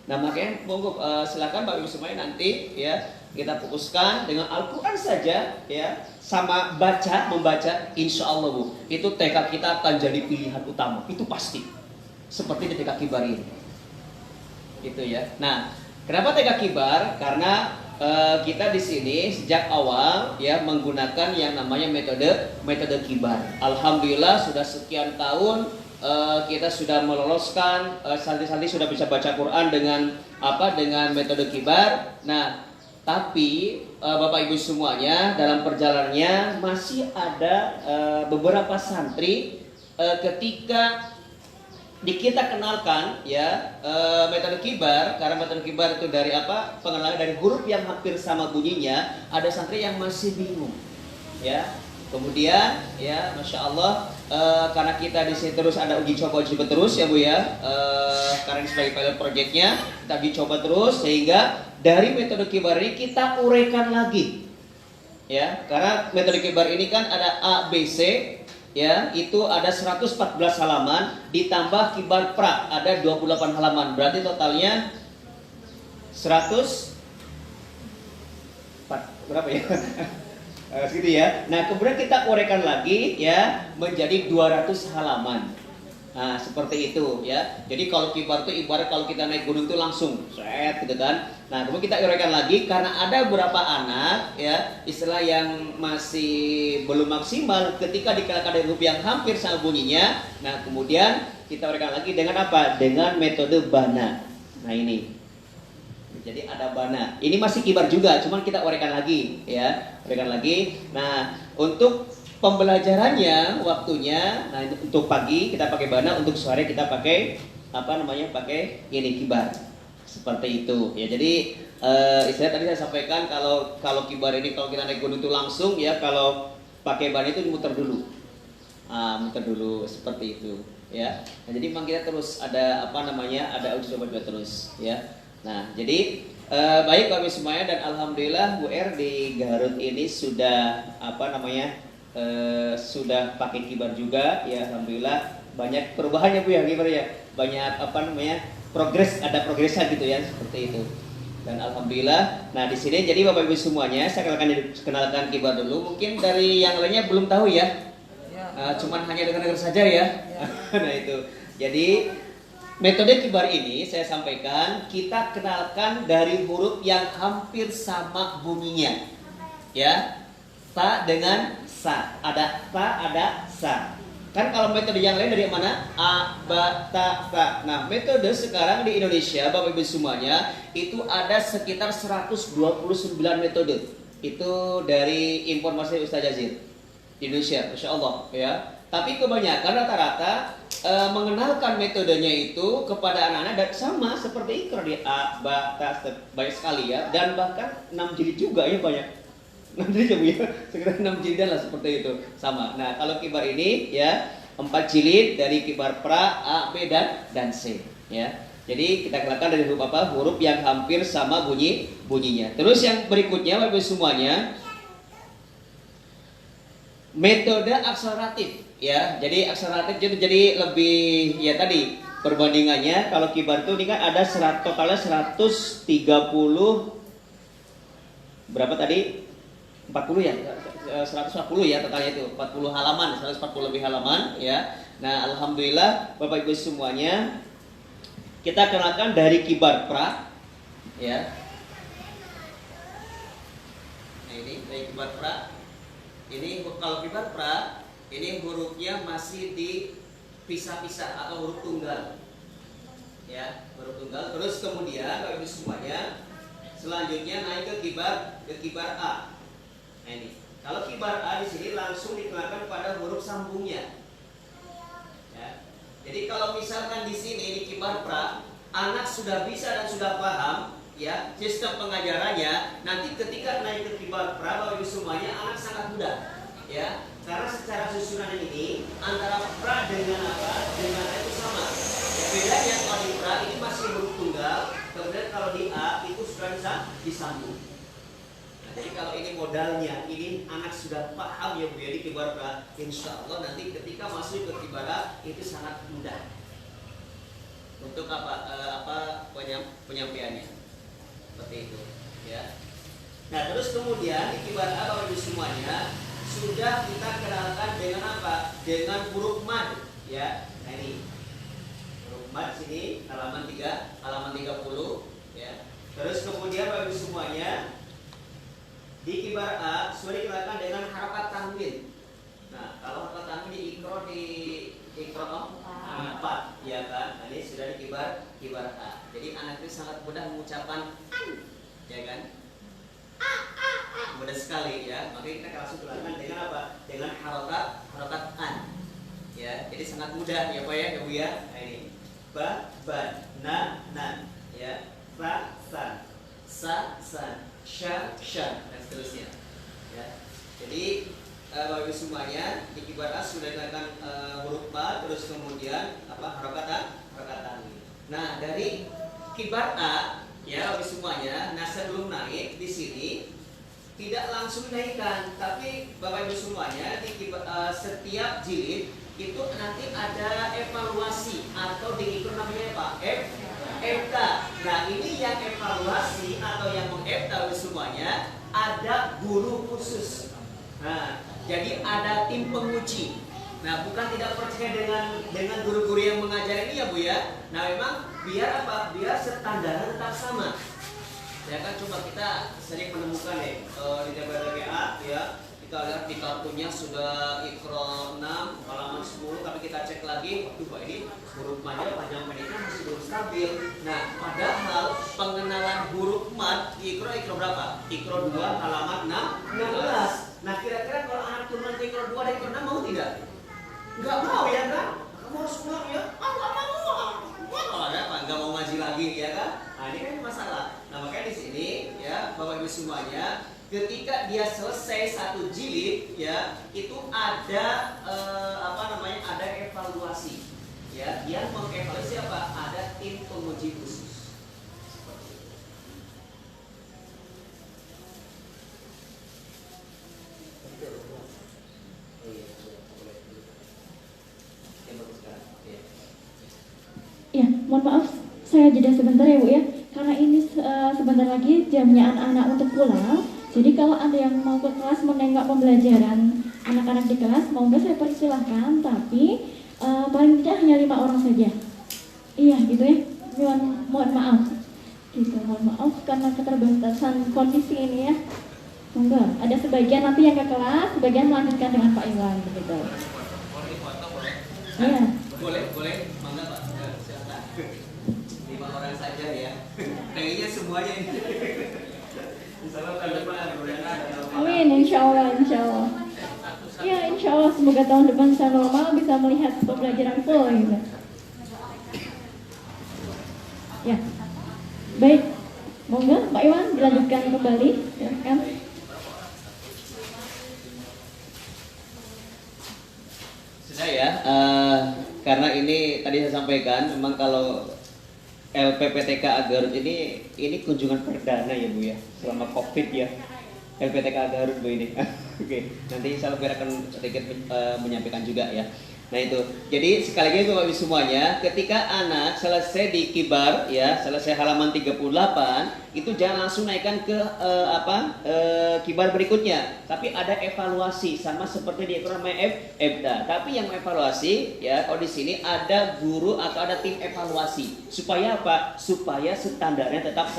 Nah makanya monggo silakan Bapak Ibu semuanya nanti ya kita fokuskan dengan Al-Quran saja, ya, sama membaca, insya Allah Bu, itu TK kita akan jadi pilihan utama, itu pasti. Seperti di TK Kibar ini. Gitu ya. Nah, kenapa TK Kibar? Karena kita di sini sejak awal ya menggunakan yang namanya metode Kibar. Alhamdulillah sudah sekian tahun kita sudah meloloskan santri-santri sudah bisa baca Quran dengan metode Kibar. Nah, tapi Bapak Ibu semuanya dalam perjalanannya masih ada beberapa santri ketika kita kenalkan ya metode Kibar, karena metode Kibar itu dari apa? Pengenalan dari huruf yang hampir sama bunyinya, ada santri yang masih bingung. Ya. Kemudian ya Masya Allah karena kita di sini terus ada uji coba terus ya Bu ya. Karena ini sebagai pilot projectnya kita uji coba terus sehingga dari metode Kibar ini kita uraikan lagi. Ya, karena metode Kibar ini kan ada A, B, C. Ya, itu ada 114 halaman ditambah Kibar Pra ada 28 halaman. Berarti totalnya 100 berapa ya? Segitu ya. Nah, kemudian kita uraikan lagi ya menjadi 200 halaman. Nah, seperti itu ya. Jadi kalau Kibar itu ibarat kalau kita naik gunung itu langsung set gitu kan. Nah, kemudian kita uraikan lagi karena ada beberapa anak ya, istilah yang masih belum maksimal ketika dikenakan dari huruf yang hampir sama bunyinya. Nah, kemudian kita uraikan lagi dengan apa? Dengan metode Bana. Nah, ini. Jadi ada Bana. Ini masih Kibar juga, cuman kita uraikan lagi ya. Uraikan lagi. Nah, untuk pembelajarannya waktunya, nah untuk pagi kita pakai Bana, untuk sore kita pakai pakai ini Kibar. Seperti itu ya. Jadi istilah tadi saya sampaikan kalau kibar ini kalau kita naik gunung itu langsung ya, kalau pakai ban itu muter dulu. Muter dulu seperti itu ya. Nah, jadi memang kita terus ada ada uji coba terus ya. Nah, jadi baik Bapak Ibu semuanya, dan alhamdulillah Bu R di Garut ini sudah sudah pakai kibar juga ya, alhamdulillah banyak perubahannya Bu ya, kibar ya. Banyak ada progresnya gitu ya, seperti itu. Dan alhamdulillah, nah di sini jadi Bapak Ibu semuanya, saya kenalkan kibar dulu. Mungkin dari yang lainnya belum tahu ya, cuman hanya dengar saja ya. Nah itu, jadi metode kibar ini saya sampaikan, kita kenalkan dari huruf yang hampir sama bunyinya, ya. Ta dengan sa, ada ta, ada sa. Kan kalau metode yang lain dari mana? A, ba, ta, sa. Nah, metode sekarang di Indonesia, Bapak Ibu semuanya, itu ada sekitar 129 metode. Itu dari informasi Ustaz Jazir di Indonesia, Masya Allah ya. Tapi kebanyakan rata-rata mengenalkan metodenya itu kepada anak-anak, dan sama seperti Iqra di A, ba, ta, banyak sekali ya. Dan bahkan 6 jilid juga ya, banyak. 6 jilid ya, sekitar 6 jilid lah seperti itu, sama. Nah, kalau kibar ini ya 4 jilid dari kibar pra, A, B, dan C ya. Jadi kita kenalkan dari huruf apa? Huruf yang hampir sama bunyinya. Terus yang berikutnya Bapak Ibu semuanya, metode akseleratif ya. Jadi akseleratif itu jadi lebih ya, tadi perbandingannya kalau kibar itu ini kan ada totalnya 130 berapa tadi? 40 ya, 140 ya totalnya itu, 40 halaman, 140 lebih halaman ya. Nah, alhamdulillah Bapak Ibu semuanya, kita kenalkan dari kibar pra ya. Nah, ini dari kibar pra. Ini kalau kibar pra, ini hurufnya masih dipisah-pisah atau huruf tunggal. Ya, huruf tunggal. Terus kemudian Bapak Ibu semuanya, selanjutnya naik ke kibar A. Nah, ini kalau kibar A di sini langsung dikenalkan pada huruf sambungnya. Ya. Jadi kalau misalkan di sini di kibar pra, anak sudah bisa dan sudah paham ya sistem pengajarannya, nanti ketika naik ke kibar pra Bapak Ibu semuanya, anak sangat mudah ya. Karena secara susunan ini antara pra dengan apa? Dengan A itu sama. Ya, bedanya kalau di pra ini masih huruf tunggal, kemudian kalau di A itu sudah bisa disambung. Jadi kalau ini modalnya, ini anak sudah paham ya Bu ya di kibar pra, insya Allah nanti ketika masuk ke kibar A itu sangat mudah untuk penyampaiannya, seperti itu ya. Nah, terus kemudian di kibar A Bapak Ibu semuanya sudah kita kenalkan dengan apa? Dengan huruf mad ya. Nah, ini huruf mad sini halaman 30 ya. Terus kemudian Bapak Ibu semuanya, di kibar A sudah dikenalkan dengan harokat tanwin. Nah, kalau harokat tanwin di Iqra 4 ya kan. Nah, ini sudah di kibar A. Jadi anak itu sangat mudah mengucapkan an, ya kan? Mudah sekali ya. Makanya kita langsung kenalkan dengan apa? Dengan harokat an. Ya, jadi sangat mudah ya Pak ya, Bu ya. Nah, ini ba, ban, na, nan, ya, sa, san, sa, san, sya, syan, dan seterusnya ya. Jadi Bapak Ibu semuanya di kibar A sudah dikatakan huruf ba, terus kemudian harokat tanwin. Nah, dari kibar A ya Bapak Ibu semuanya, nah sebelum naik di sini tidak langsung dinaikkan, tapi Bapak Ibu semuanya di setiap jilid itu nanti ada evaluasi atau di Iqra namanya apa? FK. Nah, ini yang evaluasi atau yang meng-FK semuanya ada guru khusus. Nah, jadi ada tim penguji. Nah, bukan tidak percaya dengan guru-guru yang mengajar ini ya Bu ya. Nah, memang biar apa? Biar standar tetap sama. Ya kan, coba kita sering menemukan di TPA ya. Kita lihat di kartunya sudah Iqra 6 halaman 10, tapi kita cek lagi, waduh Pak, ini huruf mad panjang pendeknya masih belum stabil. Nah, padahal pengenalan huruf mad di Iqra berapa? Iqra 2 halaman 16. Nah, kira-kira kalau anak turun ke Iqra 2 dan Iqra 6 mau tidak? Enggak mau ya kan? Kamu harus pulang ya? Enggak mau. Kalau ada apa? Enggak mau ngaji lagi ya kan? Nah, ini kan masalah. Nah, makanya di sini ya, Bapak Ibu semuanya, ketika dia selesai satu jilid ya, itu ada ada evaluasi. Ya, yang mengevaluasi apa? Ada tim penguji khusus. Seperti itu. Ya, mohon maaf, saya jeda sebentar ya Bu ya, karena ini sebentar lagi jamnya anak-anak untuk pulang. Jadi kalau ada yang mau ke kelas menengok pembelajaran anak-anak di kelas, monggo saya persilahkan, tapi paling tidak hanya 5 orang saja. Iya, gitu ya. Mohon maaf. Gitu, mohon maaf karena keterbatasan kondisi ini ya. Monggo, ada sebagian nanti yang ke kelas, sebagian melanjutkan dengan Pak Iwan begitu. Iya. Boleh, mangga Pak. Silakan. 5 orang saja ya. Kayaknya semuanya ini. Insyaallah tahun depan Amin, insya Allah. Ya, insya Allah semoga tahun depan bisa normal, bisa melihat pembelajaran full gitu. Ya, baik. Monggo Pak Iwan dilanjutkan kembali. Silakan. Sudah ya, karena ini tadi saya sampaikan, memang kalau LPPTK Garut ini kunjungan perdana ya Bu ya, selama COVID ya, LPTK Garut Bu ini. Oke, nanti saya akan sedikit menyampaikan juga ya. Nah itu, jadi sekali lagi Bapak Ibu semuanya, ketika anak selesai di kibar ya, selesai halaman 38, itu jangan langsung naikkan ke kibar berikutnya, tapi ada evaluasi sama seperti di ekonomi EBDA. Tapi yang evaluasi ya, kalau di sini ada guru atau ada tim evaluasi, supaya apa? Supaya standarnya tetap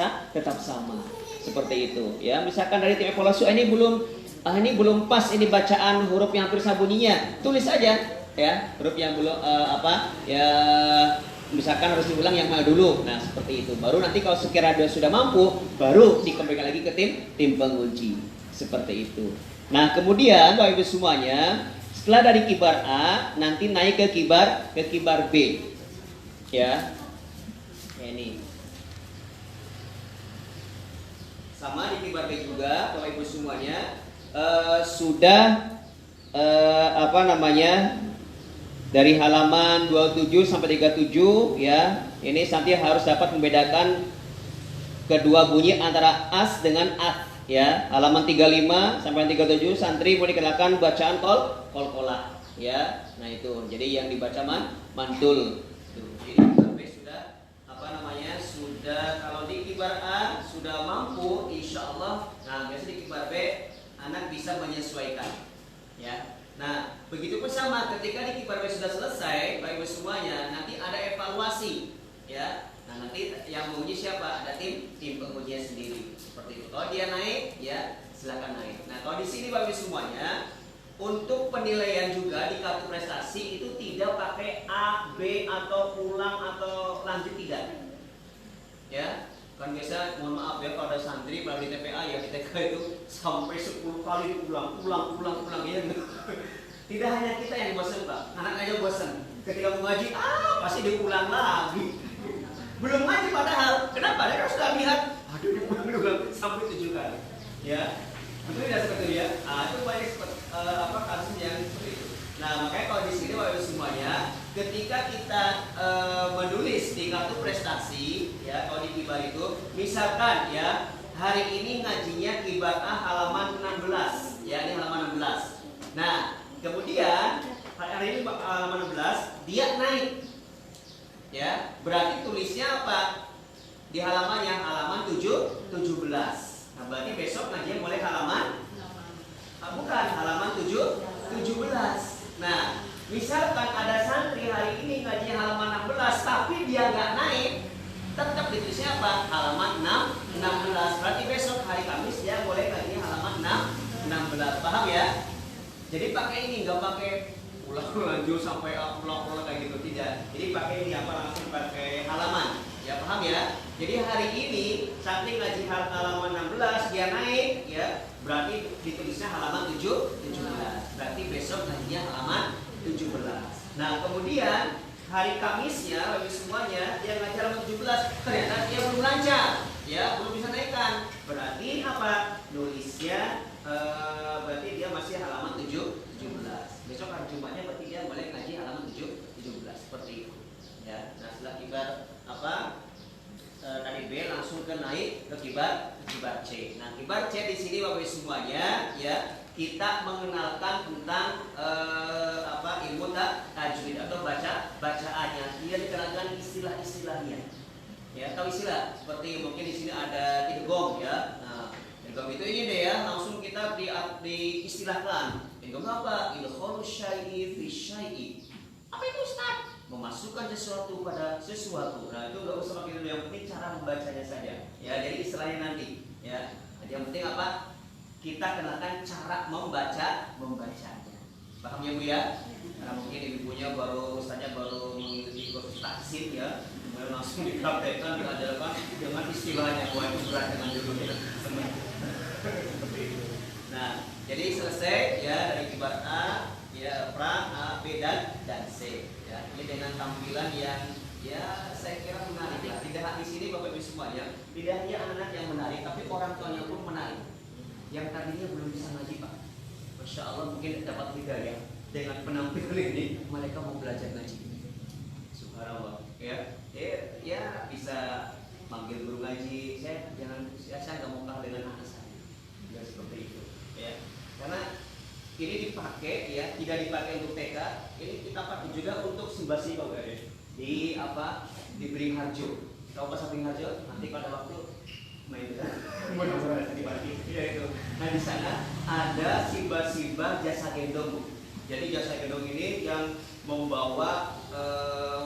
sama, seperti itu ya. Misalkan dari tim evaluasi ini belum pas ini bacaan huruf yang hampir bunyinya, tulis aja. Ya, huruf yang belum misalkan harus diulang yang mana dulu. Nah, seperti itu. Baru nanti kalau sekiranya sudah mampu, baru dikembalikan lagi ke tim penguji. Seperti itu. Nah, kemudian Bapak Ibu semuanya, setelah dari kibar A, nanti naik ke kibar B. Ya. Ini. Sama di kibar B juga, Bapak Ibu semuanya, sudah dari halaman 27 sampai 37 ya. Ini nanti harus dapat membedakan kedua bunyi antara as dengan at ya. Halaman 35 sampai 37 santri mau dikenalkan bacaan kol-kolah ya. Nah itu. Jadi yang dibaca mantul. Tuh. Jadi sampai sudah sudah kalau di kibar A sudah mampu insyaallah. Nah, biasanya di kibar B anak bisa menyesuaikan ya. Nah, begitupun sama ketika di kibar B sudah selesai, Bapak Ibu semuanya, nanti ada evaluasi, ya. Nah, nanti yang menguji siapa? Ada tim pengujinya sendiri. Seperti itu. Kalau dia naik, ya silakan naik. Nah, kalau di sini Bapak Ibu semuanya, untuk penilaian juga di kartu prestasi itu tidak pakai A, B atau ulang atau lanjut tidak. Ya. Kan biasa, mohon maaf ya kalau ada santri melalui TPA ya PTK itu sampai 10 kali ulang ya. Tidak hanya kita yang bosan Pak, anak aja bosan. Ketika mau ngaji, pasti diulang lagi. Belum ngaji padahal, kenapa? Dia sudah lihat, diulang sampai 7 kali. Ya, betul tidak seperti itu ya? Itu banyak kasus yang seperti itu. Nah, makanya kalau di sini Bapak Ibu semuanya, ketika kita menulis di kartu prestasi, ya kalau di kibar itu, misalkan ya hari ini ngajinya kibar A halaman 16, ya ini halaman 16. Nah, kemudian hari ini halaman 16 dia naik, ya berarti tulisnya apa? Di halamannya halaman 17. Nah, berarti besok ngajinya mulai halaman bukan halaman 17. Nah, misalkan ada santri hari ini ngajinya halaman 16 tapi dia nggak naik, tetap ditulisnya apa? Halaman 16. Berarti besok hari Kamis dia boleh ngajinya halaman 16. Paham ya? Jadi pakai ini, nggak pakai ulang lanjut sampai ulang kayak gitu, tidak. Jadi pakai ini langsung pakai halaman. Ya paham ya? Jadi hari ini santri ngaji halaman 16 dia naik, ya berarti ditulisnya halaman 17. Berarti besok ngajinya halaman 17. Nah kemudian hari Kamisnya bagi semuanya dia ngajar 17, ternyata dia belum lancar, ya belum bisa naikkan. Berarti apa? Nulisnya berarti dia masih halaman 17. Besok hari Jumatnya berarti dia boleh ngaji halaman 17 seperti itu. Ya, nah setelah kibar apa? Tadi B langsung ke naik ke kibar C. Nah kibar C di sini Bapak Ibu semuanya ya kita mengenalkan tentang ilmu tajwid atau bacaannya. Dia dikenalkan istilah-istilahnya. Ya tahu istilah seperti mungkin di sini ada idgham ya. Nah idgham itu ini deh ya langsung kita diistilahkan. Idgham apa? Idkhalus syai'i fi syai'i. Apa itu Ustaz? Memasukkan sesuatu pada sesuatu. Nah itu nggak usah pakai dulu, yang penting cara membacanya saja. Ya jadi istilahnya nanti. Ya jadi yang penting apa? Kita kenalkan cara membacanya. Paham ya Bu ya? Karena mungkin ibunya baru ustaznya baru mengikuti kursus taksim ya, kemudian langsung dipraktekkan diajarkan dengan istilahnya. Wah itu berat dengan dulunya. Nah jadi selesai ya dari kibar A, ya pra, A, B dan C. Ya, ini dengan tampilan yang ya saya kira menarik lah. Tidak di sini Bapak Ibu semuanya, tidak hanya anak yang menarik, tapi orang tuanya pun menarik. Yang tadinya belum bisa ngaji Pak, Masya Allah mungkin dapat hidayah dengan penampilan ini, mereka mau belajar ngaji. Subhanallah. Ya bisa manggil guru ngaji. Saya nggak mau kalah dengan anak saya. Ya seperti itu. Ya, karena ini dipakai ya, tidak dipakai untuk TK, ini kita pakai juga untuk simbah-simbah di Bering Harjo. Tahu pasar Bering Harjo? Nanti pada waktu main mudah-mudahan tadi pagi ya itu. Nah di sana ada simbah-simbah jasa gendong. Jadi jasa gendong ini yang membawa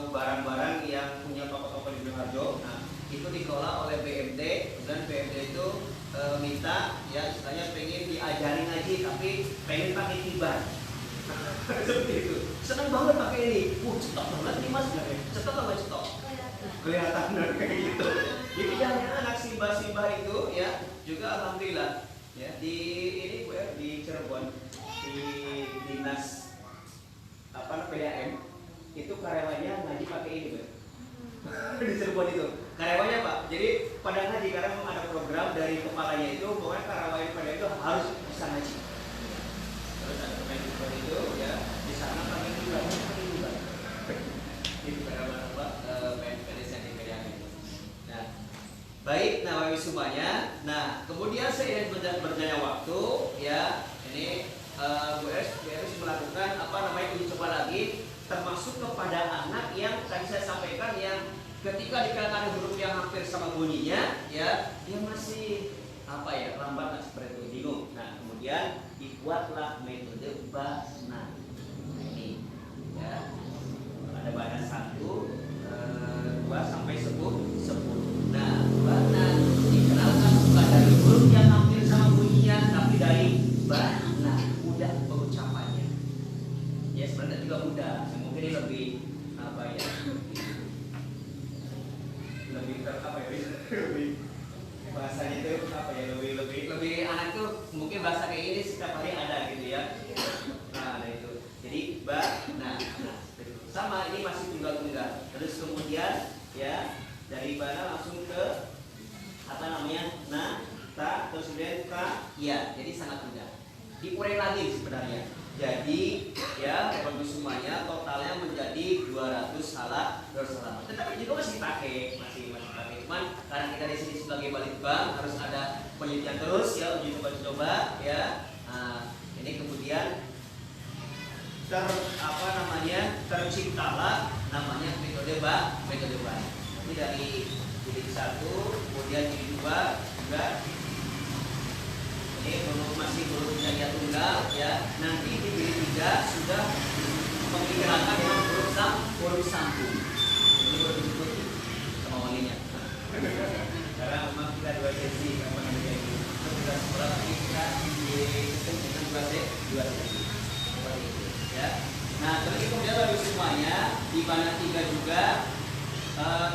barang-barang yang punya toko-toko di Bering Harjo. Nah itu dikelola oleh BMT dan BMT itu minta ya istilahnya pengen diajari ngaji tapi pengen pakai kibar. Seperti itu. Senang banget pakai ini. Cetok banget nih Mas. Cetok apa cetok? Kelihatan kayak gitu. Jadi jangan anak simbah-simbah itu ya juga alhamdulillah ya di ini Bu ya di Cirebon di dinas PDAM itu karyawannya ngaji pakai ini Bu. Di Cirebon itu karyawannya Pak. Jadi pada ngaji karena memang ada program dari kepalanya itu pokoknya karyawan pada itu harus bisa ngaji. Terus ada pemain seperti itu ya di sana pakai juga itu karyawan PNS yang di PDAM itu. Nah baik, nah Bapak Ibu semuanya. Nah kemudian seiring berjalannya waktu ya ini Bu Eris melakukan uji coba lagi termasuk kepada anak yang tadi saya sampaikan yang ketika dikatakan huruf yang hampir sama bunyinya ya dia masih lambat seperti itu bingung. Nah kemudian dibuatlah metode bana. Ini ya ada bana 1, 2 sampai 10. Nah bana dikenalkan bukan dari huruf yang hampir sama bunyinya tapi dari bana, mudah pengucapannya. Ya sebenarnya juga mudah. Mungkin ini lebih lebih bahasanya itu lebih anak tuh mungkin bahasa kayak ini setiap hari ada gitu ya. Nah itu jadi sama ini masih tunggal-tunggal. Terus kemudian ya dari bana langsung ke ta terus kemudian ka ya, jadi sangat mudah. Diurai lagi sebenarnya. Jadi ya Bapak semuanya totalnya menjadi 200 halaman. Tetapi juga masih pakai. Cuman karena kita di sini sebagai balitbang harus ada penelitian terus ya, uji coba ya. Nah, ini kemudian terciptalah namanya metode bang. Ini dari jilid 1, kemudian jilid 2 juga. Ini masih belum jadi tunggal ya. Nanti di jilid 3 sudah memperkenalkan dengan huruf sambung. Ini baru disebut sama walinya. Karena memang kita 2 sesi kita sekolah tapi kita dengan 2 sesi seperti itu ya. Nah terus kemudian baru semuanya di bana 3 juga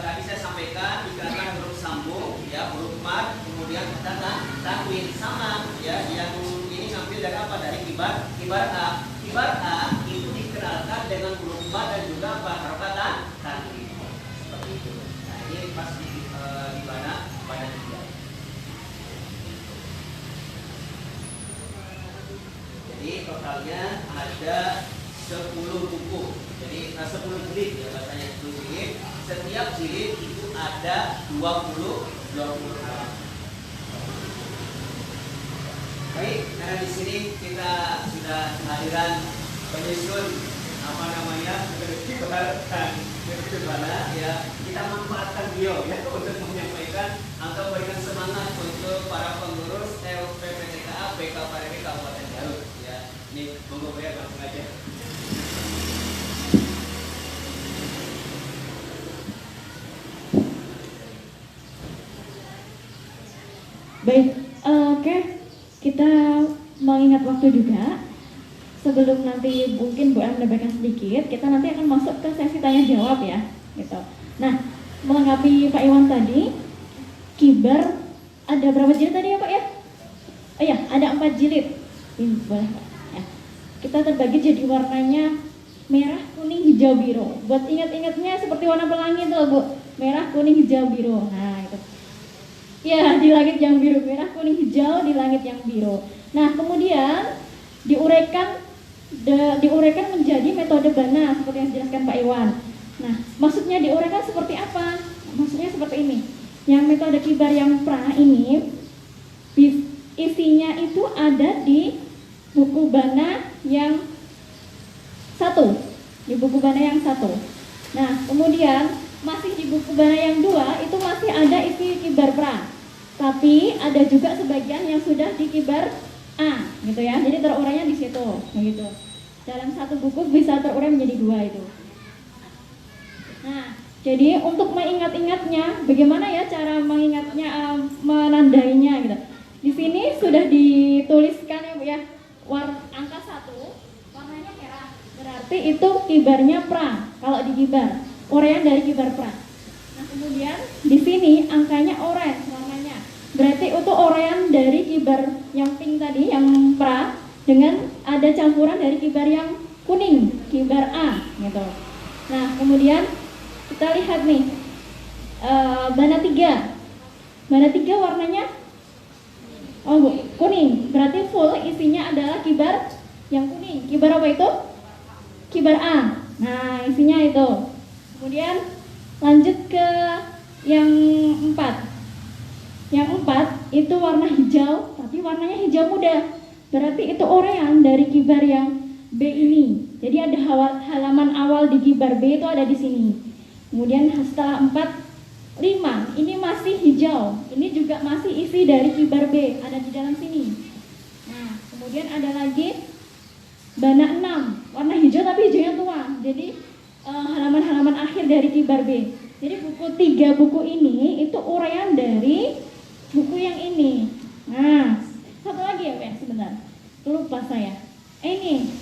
tadi saya sampaikan dikatakan huruf sambung ya, huruf mat, kemudian kata tanwin sama ya. Yang ini ngambil dari apa? Dari kibar A. Kibar A itu dikenalkan dengan huruf mat dan juga harokat totalnya ada 10 buku. Jadi 10 jilid ya bahasanya, 10 jilid. Setiap jilid itu ada 20 halaman. Baik, karena di sini kita sudah kehadiran penyusun Bagaimana ya kita manfaatkan beliau ya untuk menyampaikan atau berikan semangat untuk para pengurus LPPTKA BKPRMI Kabupaten Garut ya. Ini monggo ya langsung aja. Baik, oke, kita mengingat waktu juga. Sebelum nanti mungkin Bu Em menambahkan sedikit, kita nanti akan masuk ke sesi tanya jawab ya, gitu. Nah, melengkapi Pak Iwan tadi, kibar ada berapa jilid tadi ya Pak ya? Oh iya, ada 4 jilid. Ini boleh Pak. Ya. Kita terbagi jadi warnanya merah, kuning, hijau, biru. Buat ingat-ingatnya seperti warna pelangi tuh Bu, merah, kuning, hijau, biru. Nah itu. Ya, di langit yang biru, merah, kuning, hijau, di langit yang biru. Nah, kemudian diuraikan menjadi metode Bana seperti yang dijelaskan Pak Iwan. Nah, maksudnya diuraikan seperti apa? Maksudnya seperti ini. Yang metode kibar yang pra ini isinya itu ada di buku Bana yang 1. Di buku Bana yang 1. Nah, kemudian masih di buku Bana yang 2 itu masih ada isi kibar pra. Tapi ada juga sebagian yang sudah di kibar A, gitu ya. Jadi terurainya di situ, begitu. Dalam satu buku bisa terurai menjadi 2 itu. Nah, jadi untuk mengingat-ingatnya, bagaimana ya cara mengingatnya, menandainya gitu. Di sini sudah dituliskan ya Bu ya, angka 1 warnanya merah. Berarti itu kibarnya pra. Kalau di kibar, uraian dari kibar pra. Nah, kemudian di sini angkanya orange warnanya. Berarti itu uraian dari kibar yang pink tadi, yang pra, dengan ada campuran dari kibar yang kuning, kibar A, gitu. Nah, kemudian kita lihat nih, Bana 3. Bana 3 warnanya kuning. Berarti full isinya adalah kibar yang kuning. Kibar apa itu? Kibar A. Nah, isinya itu. Kemudian lanjut ke yang 4. Yang 4 itu warna hijau, tapi warnanya hijau muda. Berarti itu uraian dari kibar yang B ini. Jadi ada halaman awal di kibar B itu ada di sini. Kemudian setelah 4, 5 ini masih hijau. Ini juga masih isi dari kibar B, ada di dalam sini. Nah, kemudian ada lagi Bana 6, warna hijau tapi hijaunya tua. Jadi halaman-halaman akhir dari kibar B. Jadi 3 buku ini itu uraian dari buku yang ini. Nah, satu lagi ya Pak, sebentar. Lupa saya. Ini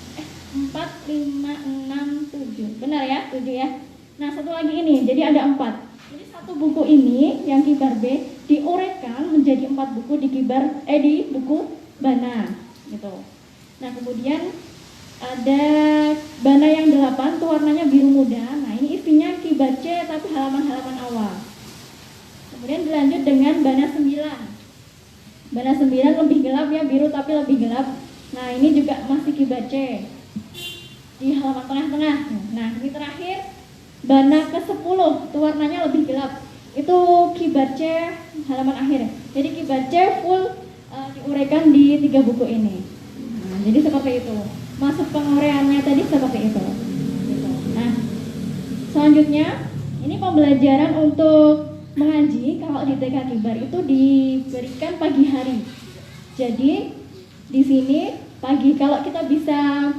4, 5, 6, 7. Benar ya? 7 ya. Nah, satu lagi ini. Jadi ada 4. Jadi satu buku ini yang kibar B diuraikan menjadi 4 buku di buku Bana gitu. Nah, kemudian ada Bana yang 8 itu warnanya biru muda. Nah, ini isinya kibar C tapi halaman-halaman awal. Kemudian dilanjut dengan Bana 9. Bana 9 lebih gelap ya, biru tapi lebih gelap. Nah, ini juga masih kibar C di halaman tengah-tengah. Nah, ini terakhir Bana ke-10 itu warnanya lebih gelap. Itu kibar C halaman akhir. Jadi kibar C full diuraikan di 3 buku ini. Nah, jadi seperti itu. Masuk penguraiannya tadi seperti itu. Nah, selanjutnya ini pembelajaran untuk mengaji kalau di TK Kibar itu diberikan pagi hari. Jadi di sini pagi, kalau kita bisa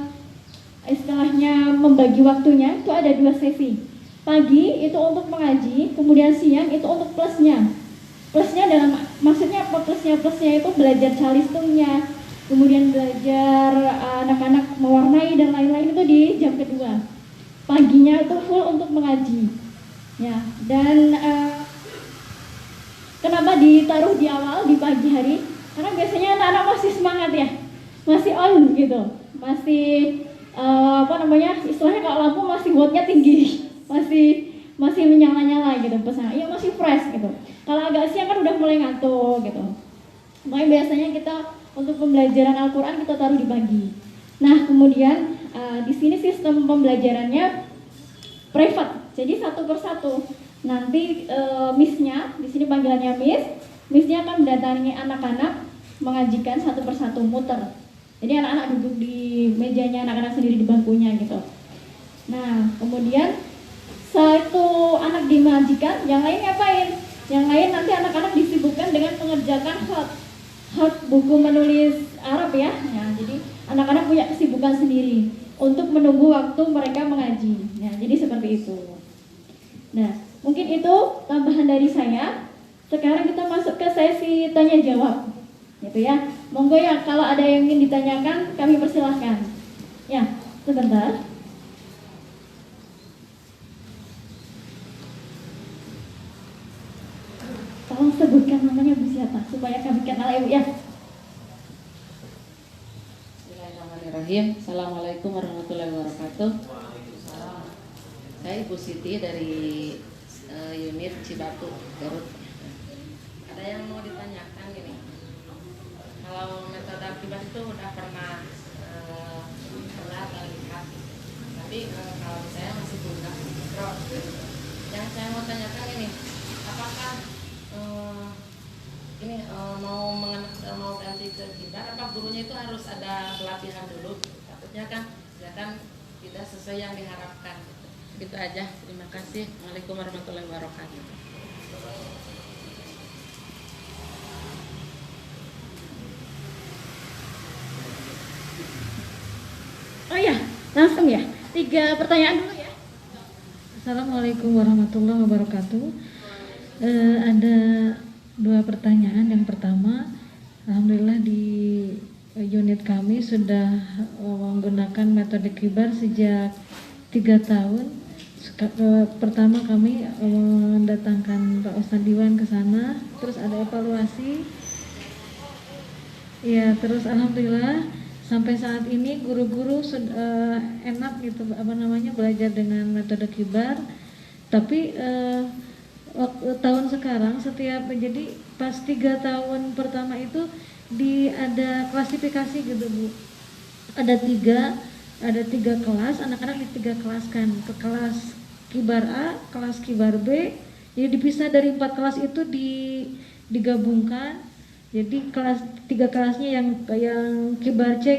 istilahnya membagi waktunya itu ada 2 sesi. Pagi itu untuk mengaji, kemudian siang itu untuk plusnya. Plusnya dalam maksudnya apa plusnya? Plusnya itu belajar calistungnya, kemudian belajar anak-anak mewarnai dan lain-lain itu di jam kedua. Paginya itu full untuk mengaji. Ya, dan kenapa ditaruh di awal di pagi hari? Karena biasanya anak-anak masih semangat ya, masih on gitu, masih istilahnya kalau lampu masih wattnya tinggi, masih menyala-nyala gitu pesan, iya masih fresh gitu. Kalau agak siang kan udah mulai ngantuk gitu. Makanya biasanya kita untuk pembelajaran Al-Quran kita taruh di pagi. Nah, kemudian di sini sistem pembelajarannya private, jadi satu persatu. Nanti Miss-nya, di sini panggilannya Miss-nya akan mendatangi anak-anak, mengajikan satu persatu muter. Jadi anak-anak duduk di mejanya, anak-anak sendiri di bangkunya gitu. Nah, kemudian satu anak dimajikan, yang lain ngapain? Yang lain nanti anak-anak disibukkan dengan mengerjakan hot buku menulis Arab ya. Nah, jadi anak-anak punya kesibukan sendiri untuk menunggu waktu mereka mengaji. Nah, jadi seperti itu. Nah, mungkin itu tambahan dari saya. Sekarang kita masuk ke sesi tanya jawab. Gitu ya. Monggo ya, kalau ada yang ingin ditanyakan, kami persilahkan. Ya, sebentar. Tolong sebutkan namanya Bu siapa supaya kami kenal ya Bu ya. Bismillahirrahmanirrahim. Assalamualaikum warahmatullahi wabarakatuh. Saya Ibu Siti dari unit Cibatu, Garut. Ada yang mau ditanyakan gini. Kalau metode akibas itu udah pernah lihat, tapi kalau saya masih belum. Yang saya mau tanyakan ini, apakah mau ganti ke kibar, apa gurunya itu harus ada pelatihan dulu? Takutnya kan tidak sesuai yang diharapkan. Gitu aja. Terima kasih. Waalaikumsalam warahmatullahi wabarakatuh. Oh ya, langsung ya. 3 pertanyaan dulu ya. Assalamualaikum warahmatullahi wabarakatuh. Ada 2 pertanyaan. Yang pertama, alhamdulillah di unit kami sudah menggunakan metode kibar sejak 3 tahun. Pertama kami mendatangkan Pak Ustadz Diwan ke sana, terus ada evaluasi. Ya, terus alhamdulillah sampai saat ini guru-guru sudah enak gitu belajar dengan metode kibar. Tapi tahun sekarang jadi pas 3 tahun pertama itu ada klasifikasi gitu Bu. Ada tiga kelas, anak-anak di 3 kelas kan, ke kelas kibar A, kelas kibar B. Jadi dipisah dari 4 kelas itu digabungkan. Jadi 3 kelasnya yang kibar C,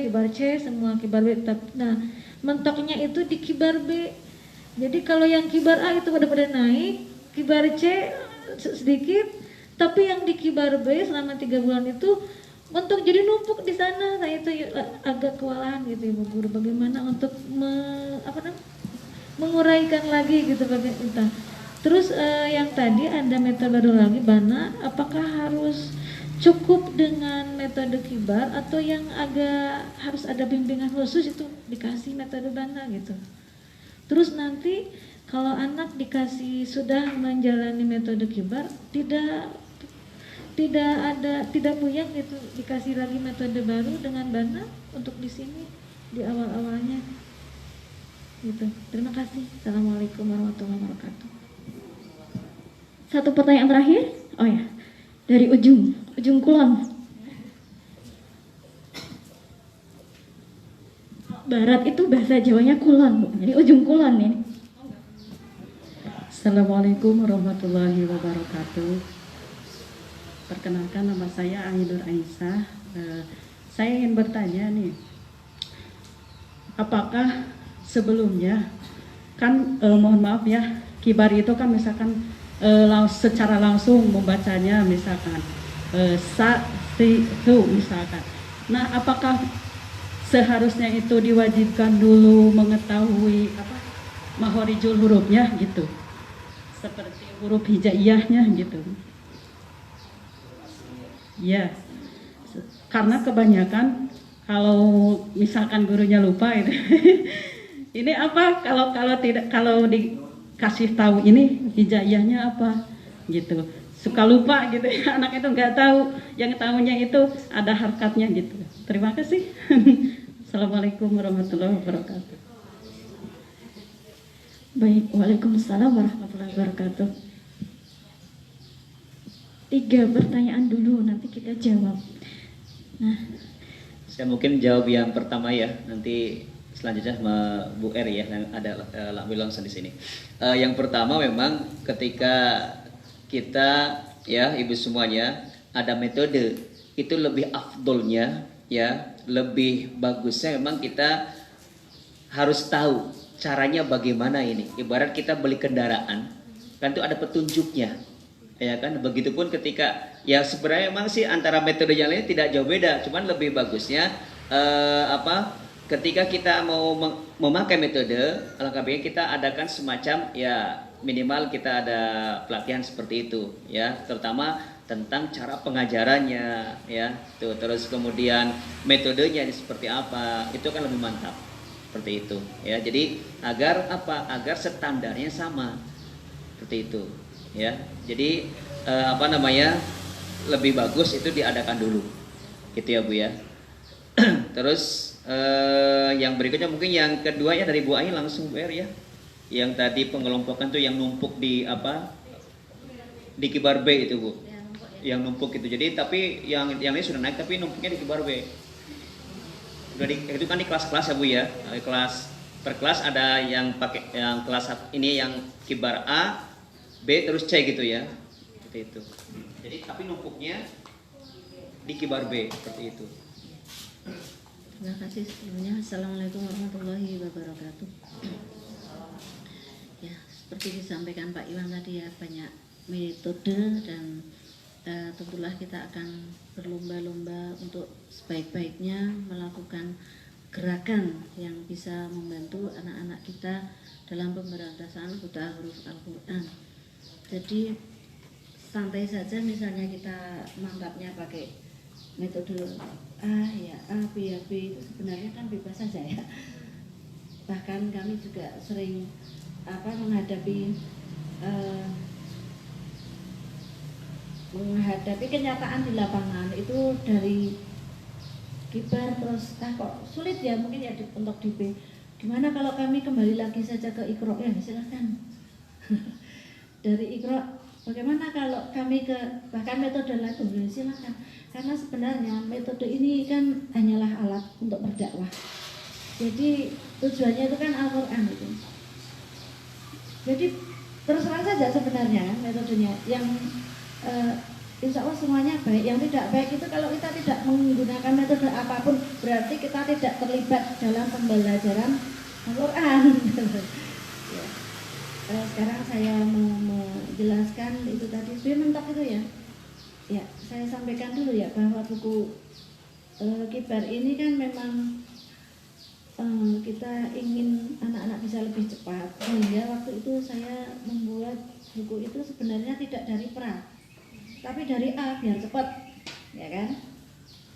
semua kibar B. Nah, mentoknya itu di kibar B. Jadi kalau yang kibar A itu pada naik, kibar C sedikit, tapi yang di kibar B selama 3 bulan itu mentok jadi numpuk di sana. Saya itu agak kewalahan gitu Ibu Guru, bagaimana untuk menguraikan lagi gitu bagaimana. Terus yang tadi ada metode baru lagi Bana, apakah harus cukup dengan metode kibar atau yang agak harus ada bimbingan khusus itu dikasih metode Bana gitu. Terus nanti kalau anak dikasih sudah menjalani metode kibar tidak puyeng gitu, dikasih lagi metode baru dengan Bana untuk di sini di awal-awalnya gitu. Terima kasih. Assalamualaikum warahmatullahi wabarakatuh. 1 pertanyaan terakhir. Oh ya, dari ujung kulon barat itu bahasa Jawanya kulon Bu. Jadi ujung kulon ini. Assalamualaikum warahmatullahi wabarakatuh. Perkenalkan, nama saya Ainur Aisyah. Saya ingin bertanya nih, apakah sebelumnya kan mohon maaf ya, kibar itu kan misalkan secara langsung membacanya misalkan sa, si, su misalkan. Nah, apakah seharusnya itu diwajibkan dulu mengetahui makhorijul hurufnya gitu, seperti huruf hijaiyahnya gitu? Ya, karena kebanyakan kalau misalkan gurunya lupa itu ini apa, kalau dikasih tahu ini hijaiyahnya apa gitu, suka lupa gitu ya, anak itu nggak tahu, yang tahunya itu ada harkatnya gitu. Terima kasih. Assalamualaikum warahmatullahi wabarakatuh. Baik, waalaikumsalam warahmatullahi wabarakatuh. 3 pertanyaan dulu, nanti kita jawab. Nah, Saya mungkin jawab yang pertama ya, nanti selanjutnya sama Bu R ya, yang ada Lak Wilongson di sini. Yang pertama memang ketika kita ya ibu semuanya ada metode, itu lebih afdolnya ya, lebih bagusnya memang kita harus tahu caranya bagaimana ini. Ibarat kita beli kendaraan, kan itu ada petunjuknya. Ya kan, begitupun ketika ya sebenarnya memang sih antara metode yang lain tidak jauh beda, cuman lebih bagusnya ketika kita mau memakai metode, alangkah baiknya kita adakan semacam ya minimal kita ada pelatihan seperti itu ya, terutama tentang cara pengajarannya ya, tuh terus kemudian metodenya ini seperti apa, itu kan lebih mantap seperti itu ya. Jadi agar standarnya sama seperti itu ya. Jadi lebih bagus itu diadakan dulu gitu ya Bu ya. Terus yang berikutnya mungkin yang kedua ya dari Bu Ai langsung Bu R ya, yang tadi pengelompokan tuh yang numpuk di di Kibar B itu Bu, yang numpuk itu. Jadi tapi yang ini sudah naik tapi numpuknya di Kibar B. Itu kan di kelas-kelas ya Bu ya, kelas per kelas ada yang pakai yang kelas ini yang Kibar A, B terus C gitu ya, seperti itu. Jadi tapi numpuknya di Kibar B seperti itu. Terima kasih sebelumnya. Assalamualaikum warahmatullahi wabarakatuh. Ya, seperti disampaikan Pak Iwan tadi ya, banyak metode dan tentulah kita akan berlomba-lomba untuk sebaik-baiknya melakukan gerakan yang bisa membantu anak-anak kita dalam pemberantasan buta huruf Al-Quran. Jadi santai saja, misalnya kita mantapnya pakai metode A ya A, B ya B, itu sebenarnya kan bebas saja ya. Bahkan kami juga sering menghadapi kenyataan di lapangan itu dari Kibar terus kok sulit ya mungkin ya untuk di B. Gimana kalau kami kembali lagi saja ke Iqra? Ya silakan. Dari Iqra, bagaimana kalau kami ke bahkan metode lain? Silakan. Karena sebenarnya metode ini kan hanyalah alat untuk berdakwah. Jadi tujuannya itu kan Al-Quran itu. Jadi terserah saja sebenarnya metodenya. Yang insya Allah semuanya baik. Yang tidak baik itu kalau kita tidak menggunakan metode apapun, berarti kita tidak terlibat dalam pembelajaran Al-Quran. Ya. Sekarang saya mau menjelaskan itu tadi. Sudah mentok itu ya. Ya, saya sampaikan dulu ya bahwa buku Kibar ini kan memang kita ingin anak-anak bisa lebih cepat. Sehingga waktu itu saya membuat buku itu sebenarnya tidak dari pra, tapi dari A biar cepat, ya kan?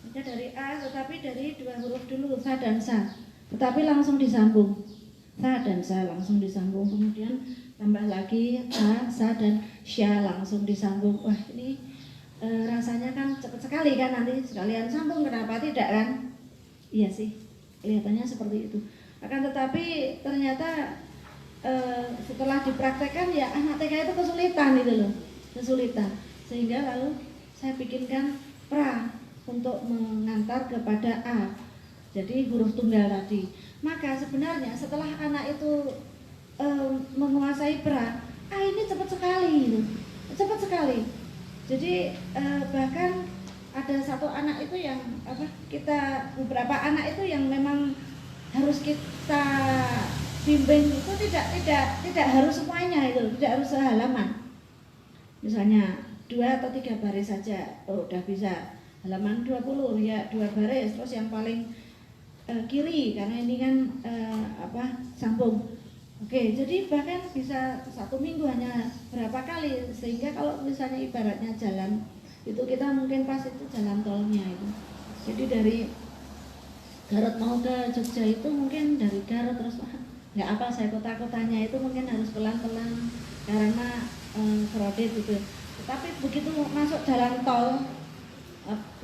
Tidak dari A, tetapi dari dua huruf dulu, sa dan sa, tetapi langsung disambung. Sa dan sa langsung disambung, kemudian tambah lagi A, sa dan sya langsung disambung. Wah ini rasanya kan cepat sekali kan, nanti sekalian sambung, kenapa tidak kan? Iya sih, kelihatannya seperti itu. Akan tetapi ternyata setelah dipraktekkan ya anak TK itu kesulitan gitu loh, kesulitan. Sehingga lalu saya bikinkan pra untuk mengantar kepada A, jadi huruf tunggal tadi. Maka sebenarnya setelah anak itu menguasai pra, A ini cepat sekali gitu, cepat sekali. Jadi bahkan ada satu anak itu yang beberapa anak itu yang memang harus kita bimbing itu tidak harus semuanya itu, tidak harus sehalaman. Misalnya 2 atau 3 baris saja, udah bisa halaman 20 ya 2 baris, terus yang paling kiri karena ini kan sambung. Oke, jadi bahkan bisa 1 minggu hanya berapa kali, sehingga kalau misalnya ibaratnya jalan itu kita mungkin pas itu jalan tolnya itu. Jadi dari Garut mau ke Jogja itu mungkin dari Garut terus nggak apa saya kota-kotanya itu mungkin harus pelan-pelan karena kredit gitu. Tetapi begitu masuk jalan tol,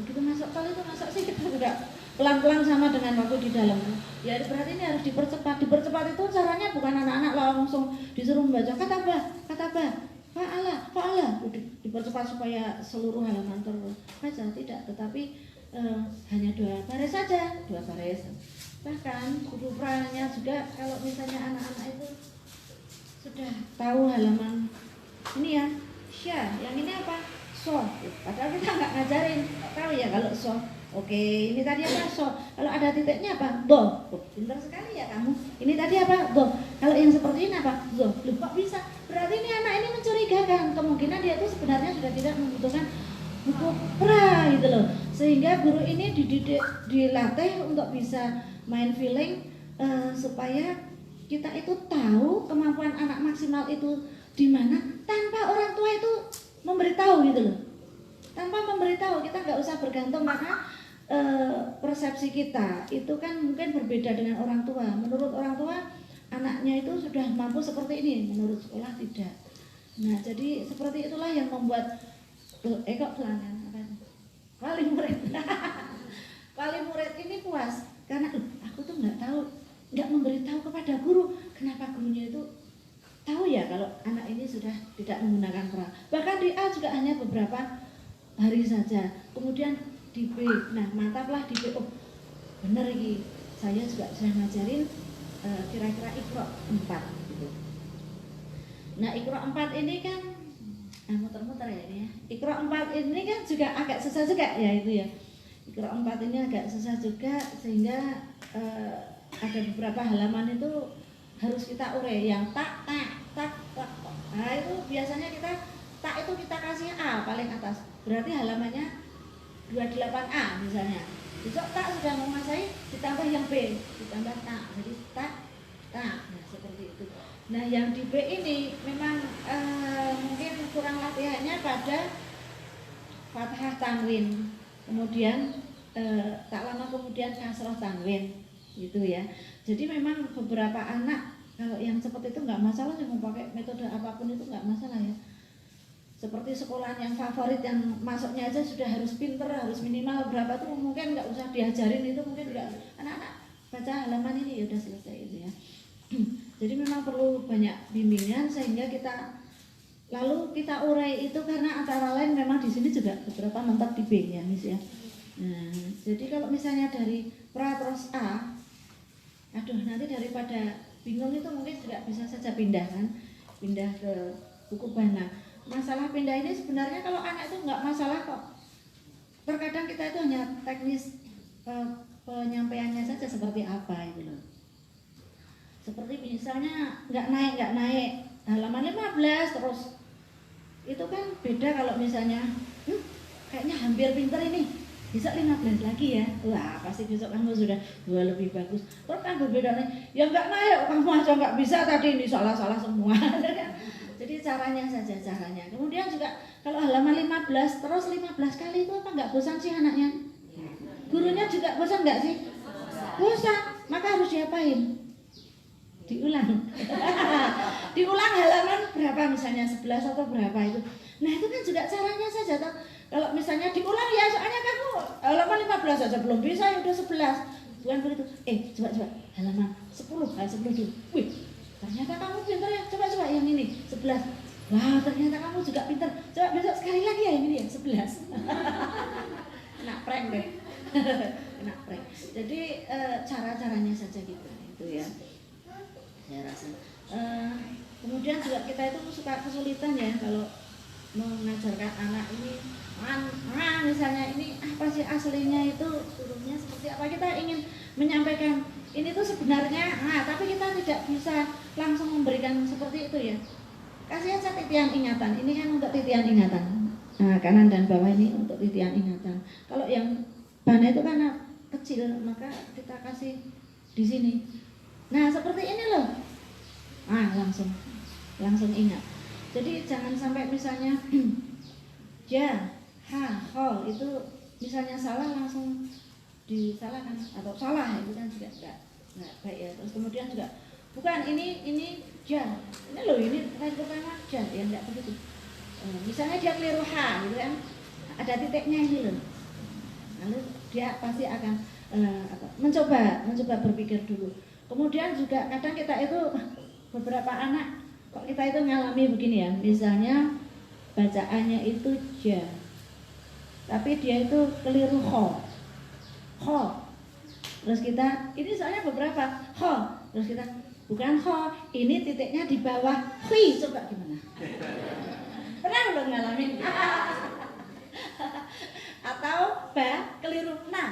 itu masa sih kita udah pelan-pelan sama dengan waktu di dalam. Ya berarti ini harus dipercepat. Dipercepat itu caranya bukan anak-anak langsung disuruh membaca kata fa'ala, dipercepat supaya seluruh halaman terbaca, tidak. Tetapi hanya 2 baris saja, 2 baris. Bahkan guru pranya juga kalau misalnya anak-anak itu sudah tahu halaman ini ya, sya, yang ini apa? So. Padahal kita nggak ngajarin, nggak tahu ya kalau so. Oke, ini tadi apa? So. Kalau ada titiknya apa? Do. Oh, pintar sekali ya kamu. Ini tadi apa? Do. Kalau yang seperti ini apa? Do. Loh, kok bisa? Berarti ini anak ini mencurigakan. Kemungkinan dia itu sebenarnya sudah tidak membutuhkan buku pra gitu loh. Sehingga guru ini dilatih untuk bisa main feeling supaya kita itu tahu kemampuan anak maksimal itu di mana tanpa orang tua itu memberitahu gitu loh. Tanpa memberitahu, kita nggak usah bergantung karena persepsi kita itu kan mungkin berbeda dengan orang tua. Menurut orang tua anaknya itu sudah mampu seperti ini, menurut sekolah tidak. Nah jadi seperti itulah yang membuat kok pelanggan wali murid wali murid ini puas karena aku tuh nggak tahu, nggak memberitahu kepada guru. Kenapa gurunya itu tahu ya kalau anak ini sudah tidak menggunakan pra. Bahkan di A juga hanya beberapa hari saja. Kemudian di B, nah mantaplah di B. Oh bener ini, saya juga sudah ngajarin kira-kira Iqra 4 gitu. Nah Iqra 4 ini kan muter-muter ya ini ya. Iqra 4 ini kan juga agak susah juga ya itu ya. Iqra 4 ini agak susah juga sehingga ada beberapa halaman itu harus kita urai yang tak. Nah itu biasanya kita tak itu kita kasih A paling atas. Berarti halamannya 28A misalnya. Besok tak sudah menguasai ditambah yang B, ditambah tak. Jadi tak. Nah seperti itu. Nah yang di B ini memang mungkin kurang latihannya pada fathah tanwin. Kemudian tak lama kemudian kasroh tanwin gitu ya. Jadi memang beberapa anak kalau yang seperti itu nggak masalah sih, mau pakai metode apapun itu nggak masalah ya. Seperti sekolahan yang favorit yang masuknya aja sudah harus pinter, harus minimal berapa tuh mungkin nggak usah diajarin itu mungkin nggak, anak-anak baca halaman ini ya udah selesai itu ya. Jadi memang perlu banyak bimbingan sehingga kita lalu kita urai itu karena antara lain memang di sini juga beberapa mentok di B ya Miss ya. Nah, jadi kalau misalnya dari pra terus A, aduh nanti daripada bingung itu mungkin juga bisa saja pindah ke buku bana. Masalah pindah ini sebenarnya kalau anak itu nggak masalah kok. Terkadang kita itu hanya teknis penyampaiannya saja seperti apa itu loh. Seperti misalnya nggak naik halaman 15 terus itu kan beda kalau misalnya kayaknya hampir pinter ini bisa 15 lagi ya, wah pasti besok kamu sudah lebih bagus. Terus kan berbeda nih, ya nggak naik, kamu aja nggak bisa tadi ini salah semua. Jadi caranya saja caranya. Kemudian juga kalau halaman 15 terus 15 kali itu apa nggak bosan sih anaknya? Gurunya juga bosan nggak sih? Bosan, maka harus diapain? Diulang. Diulang halaman berapa misalnya 11 atau berapa itu. Nah itu kan juga caranya saja toh. Kalau misalnya diulang ya soalnya kamu halaman 15 saja belum bisa ya udah 11. Bukan begitu. Coba halaman 10 dulu. Wih, ternyata kamu pintar ya. Coba yang ini 11. Wah, ternyata kamu juga pintar. Coba besok sekali lagi ya ini ya 11. Kena prank deh. Kena prank. Jadi cara-caranya saja gitu itu ya. Saya rasa. Kemudian juga kita itu suka kesulitan ya kalau mengajarkan anak ini misalnya ini apa sih aslinya itu hurufnya seperti apa, kita ingin menyampaikan ini tuh sebenarnya tapi kita tidak bisa langsung memberikan seperti itu ya. Kasih aja titian ingatan, ini kan untuk titian ingatan, kanan dan bawah ini untuk titian ingatan. Kalau yang bana itu karena kecil maka kita kasih di sini. Nah seperti ini loh, langsung ingat. Jadi jangan sampai misalnya ja, ha, ho itu misalnya salah langsung disalahkan atau salah itu kan juga enggak baik ya. Terus kemudian juga bukan ini ja, ini loh ini lain pertama ja ya enggak begitu. Misalnya dia keliru ha gitu kan, ada titiknya ini loh. Lalu dia pasti akan mencoba berpikir dulu. Kemudian juga kadang kita itu beberapa anak kok kita itu ngalami begini ya, misalnya bacaannya itu ja, tapi dia itu keliru ho. ho. Terus kita, ini soalnya beberapa ho. Terus kita, bukan ho, ini titiknya di bawah hui. Coba gimana? Pernah belum ngalamin? Atau ba keliru na.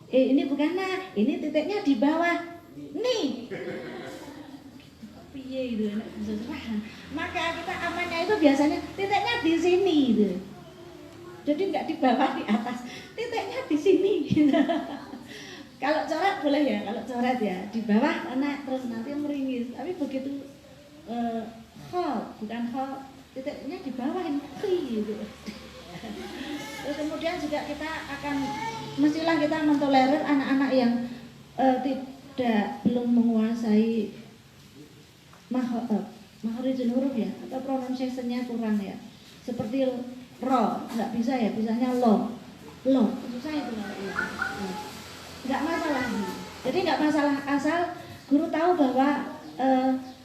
Ini bukan na, ini titiknya di bawah ni. Piye gitu, maka kita amannya itu biasanya titiknya di sini gitu. Jadi nggak di bawah, di atas, titiknya di sini gitu. Kalau coret boleh ya, kalau coret ya di bawah naik terus nanti meringis. Tapi begitu ho, bukan ho, titiknya di bawah ini gitu. Terus kemudian juga kita akan mestilah kita mentolerir anak-anak yang belum menguasai makhorijul huruf ya, atau pronunciation-nya kurang ya. Seperti ro, nggak bisa ya, bisanya lo, susah itu nggak masalah. Jadi nggak masalah asal guru tahu bahwa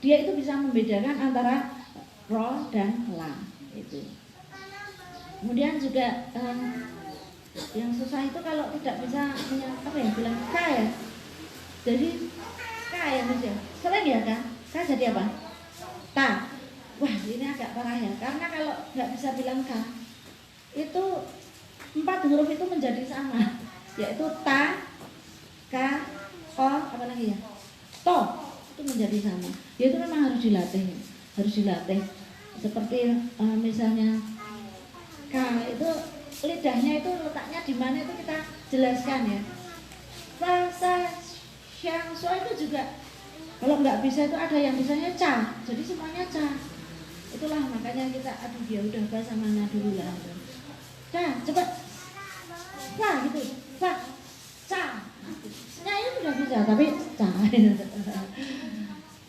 dia itu bisa membedakan antara ro dan la itu. Kemudian juga yang susah itu kalau tidak bisa bilang k ya. Jadi k ya Mas ya. Sering ya kan? K jadi apa? Ta. Wah ini agak parah ya. Karena kalau nggak bisa bilang k, itu 4 huruf itu menjadi sama, yaitu ta, ka, ko, apa lagi ya? To. Itu menjadi sama. Ya itu memang harus dilatih. Seperti misalnya K itu lidahnya itu letaknya di mana itu kita jelaskan ya. Rasa yang so itu juga kalau nggak bisa itu ada yang bisanya ca, jadi semuanya ca. Itulah makanya kita dia udah bahasa mana dulu lah. Ca, cepat. Wah gitu, wah, ca. Nya itu sudah bisa tapi ca.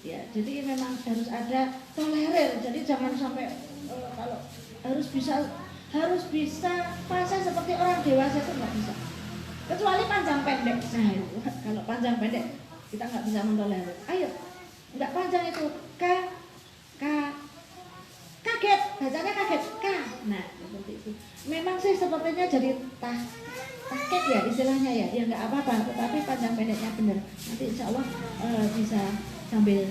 Ya, jadi memang harus ada tolerir. Jadi jangan sampai kalau harus bisa fase seperti orang dewasa itu nggak bisa. Kecuali panjang pendek. Nah itu kalau panjang pendek kita nggak bisa mentolerir. Ayo, nggak panjang itu kaget, bacanya kaget k. Nah seperti itu. Memang sih sepertinya jadi kaget ya istilahnya ya. Ya nggak apa-apa. Tetapi panjang pendeknya benar. Nanti insya Allah bisa sambil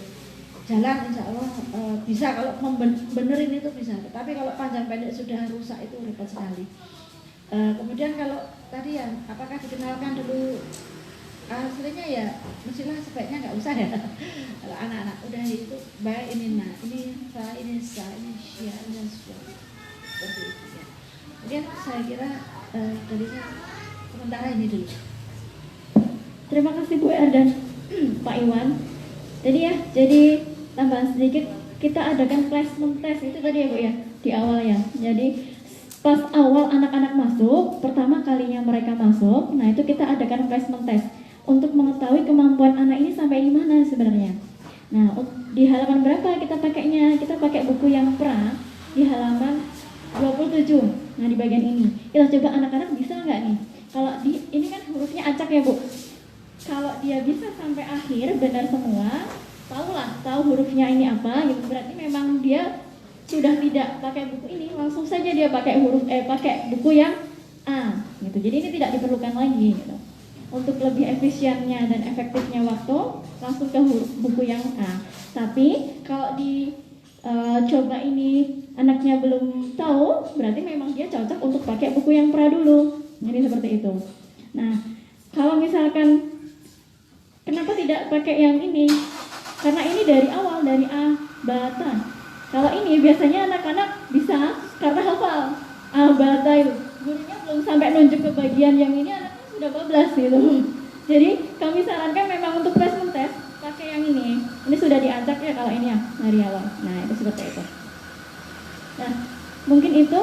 jalan insya Allah bisa kalau benerin itu bisa. Tapi kalau panjang pendek sudah rusak itu repot sekali. Kemudian kalau tadi ya apakah dikenalkan dulu aslinya ya mestilah sebaiknya nggak usah ya. Kalau anak-anak udah itu baik ini nah ini sa ini sa ini sya ini sya seperti itu ya. Kemudian saya kira darinya sementara ini dulu. Terima kasih Bu Er dan Pak Iwan. Jadi tambahan sedikit, kita adakan placement test itu tadi ya Bu ya, di awal ya. Jadi pas awal anak-anak masuk, pertama kalinya mereka masuk, nah itu kita adakan placement test untuk mengetahui kemampuan anak ini sampai di mana sebenarnya. Nah, di halaman berapa kita pakainya? Kita pakai buku yang pra di halaman 27. Nah, di bagian ini. Kita coba anak-anak bisa nggak nih? Kalau ini kan hurufnya acak ya Bu. Kalau dia bisa sampai akhir benar semua, tahu hurufnya ini apa gitu, berarti memang dia sudah tidak pakai buku ini, langsung saja dia pakai pakai buku yang A gitu. Jadi ini tidak diperlukan lagi gitu. Untuk lebih efisiennya dan efektifnya waktu, langsung ke buku yang A. Tapi kalau coba ini anaknya belum tahu, berarti memang dia cocok untuk pakai buku yang pra dulu. Jadi seperti itu. Nah, kalau misalkan kenapa tidak pakai yang ini? Karena ini dari awal, dari A, bata. Kalau ini biasanya anak-anak bisa karena hafal A, bata itu. Gurunya belum sampai nunjuk ke bagian yang ini, anaknya sudah bablas gitu. Jadi kami sarankan memang untuk placement test pakai yang ini. Ini sudah diacak ya kalau ini ya dari awal. Nah itu seperti itu. Nah mungkin itu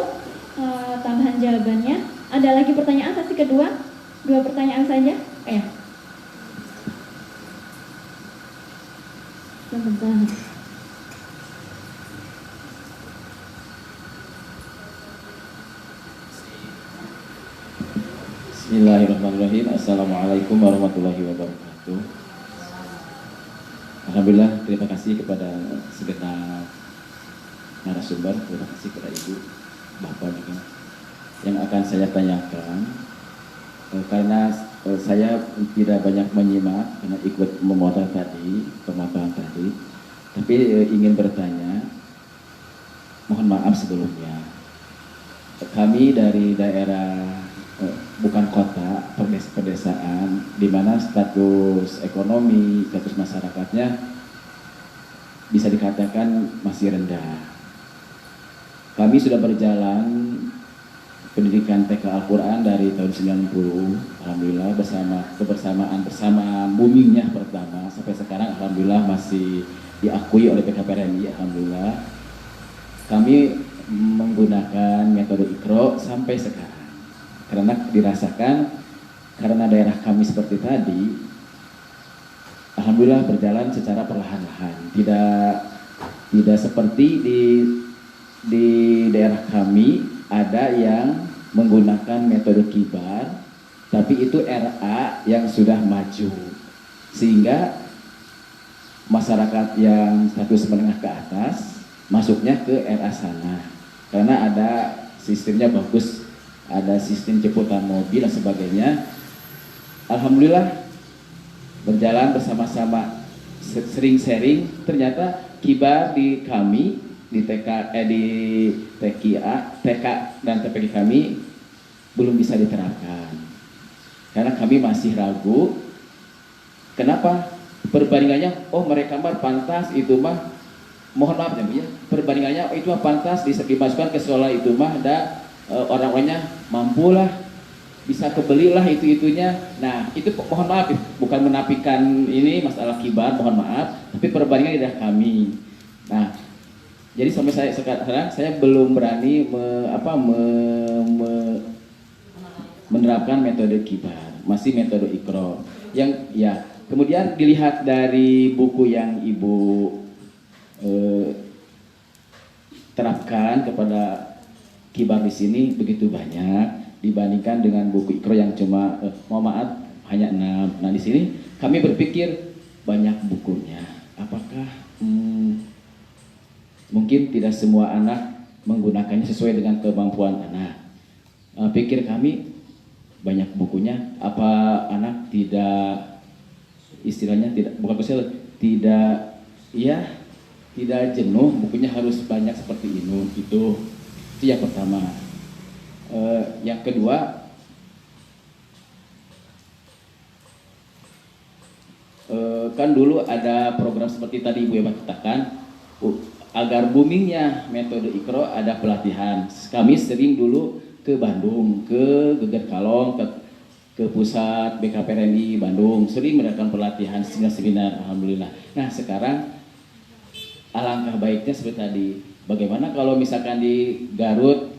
tambahan jawabannya. Ada lagi pertanyaan sesi kedua? 2 pertanyaan saja. Sebentar. Bismillahirrahmanirrahim. Assalamualaikum warahmatullahi wabarakatuh. Alhamdulillah, terima kasih kepada segenap narasumber, terima kasih kepada Ibu, Bapak juga. Yang akan saya tanyakan, karena saya tidak banyak menyimak karena ikut pemotong tadi, tapi ingin bertanya, mohon maaf sebelumnya, kami dari daerah bukan kota, pedesaan, di mana status ekonomi, status masyarakatnya bisa dikatakan masih rendah. Kami sudah berjalan pendidikan TK Al-Quran dari tahun 90, alhamdulillah bersama boomingnya pertama sampai sekarang, alhamdulillah masih diakui oleh PKPRMI, alhamdulillah. Kami menggunakan metode Iqra sampai sekarang karena dirasakan karena daerah kami seperti tadi, alhamdulillah berjalan secara perlahan-lahan, tidak seperti di daerah kami ada yang menggunakan metode kibar, tapi itu RA yang sudah maju, sehingga masyarakat yang status menengah ke atas masuknya ke RA sana, karena ada sistemnya bagus, ada sistem jemputan mobil dan sebagainya. Alhamdulillah berjalan bersama-sama, sering sharing, ternyata kibar di kami di TK dan TPK kami belum bisa diterapkan karena kami masih ragu. Kenapa? Perbandingannya, oh mereka mah pantas, itu mah mohon maaf ya, perbandingannya itu mah pantas dimasukkan ke sekolah itu mah ada orang-orangnya mampu lah, bisa kebelilah itu-itunya. Nah itu mohon maaf, bukan menafikan ini masalah kibar, mohon maaf, tapi perbandingan tidak kami. Nah jadi sampai sekarang saya belum berani menerapkan metode kibar, masih metode Iqra. Yang ya, kemudian dilihat dari buku yang Ibu terapkan kepada kibar di sini begitu banyak dibandingkan dengan buku Iqra yang cuma mohon maaf hanya 6. Nah di sini kami berpikir banyak bukunya, apakah mungkin tidak semua anak menggunakannya sesuai dengan kemampuan anak. Pikir kami banyak bukunya, apa anak tidak, istilahnya tidak, bukan kesel, tidak jenuh, bukunya harus banyak seperti ini. Itu yang pertama. Yang kedua, kan dulu ada program seperti tadi Ibu Eva katakan, agar boomingnya metode Iqra ada pelatihan. Kami sering dulu ke Bandung, ke Geger Kalong, ke pusat BKPRMI Bandung, sering melakukan pelatihan, seminar, alhamdulillah. Nah sekarang alangkah baiknya seperti tadi, bagaimana kalau misalkan di Garut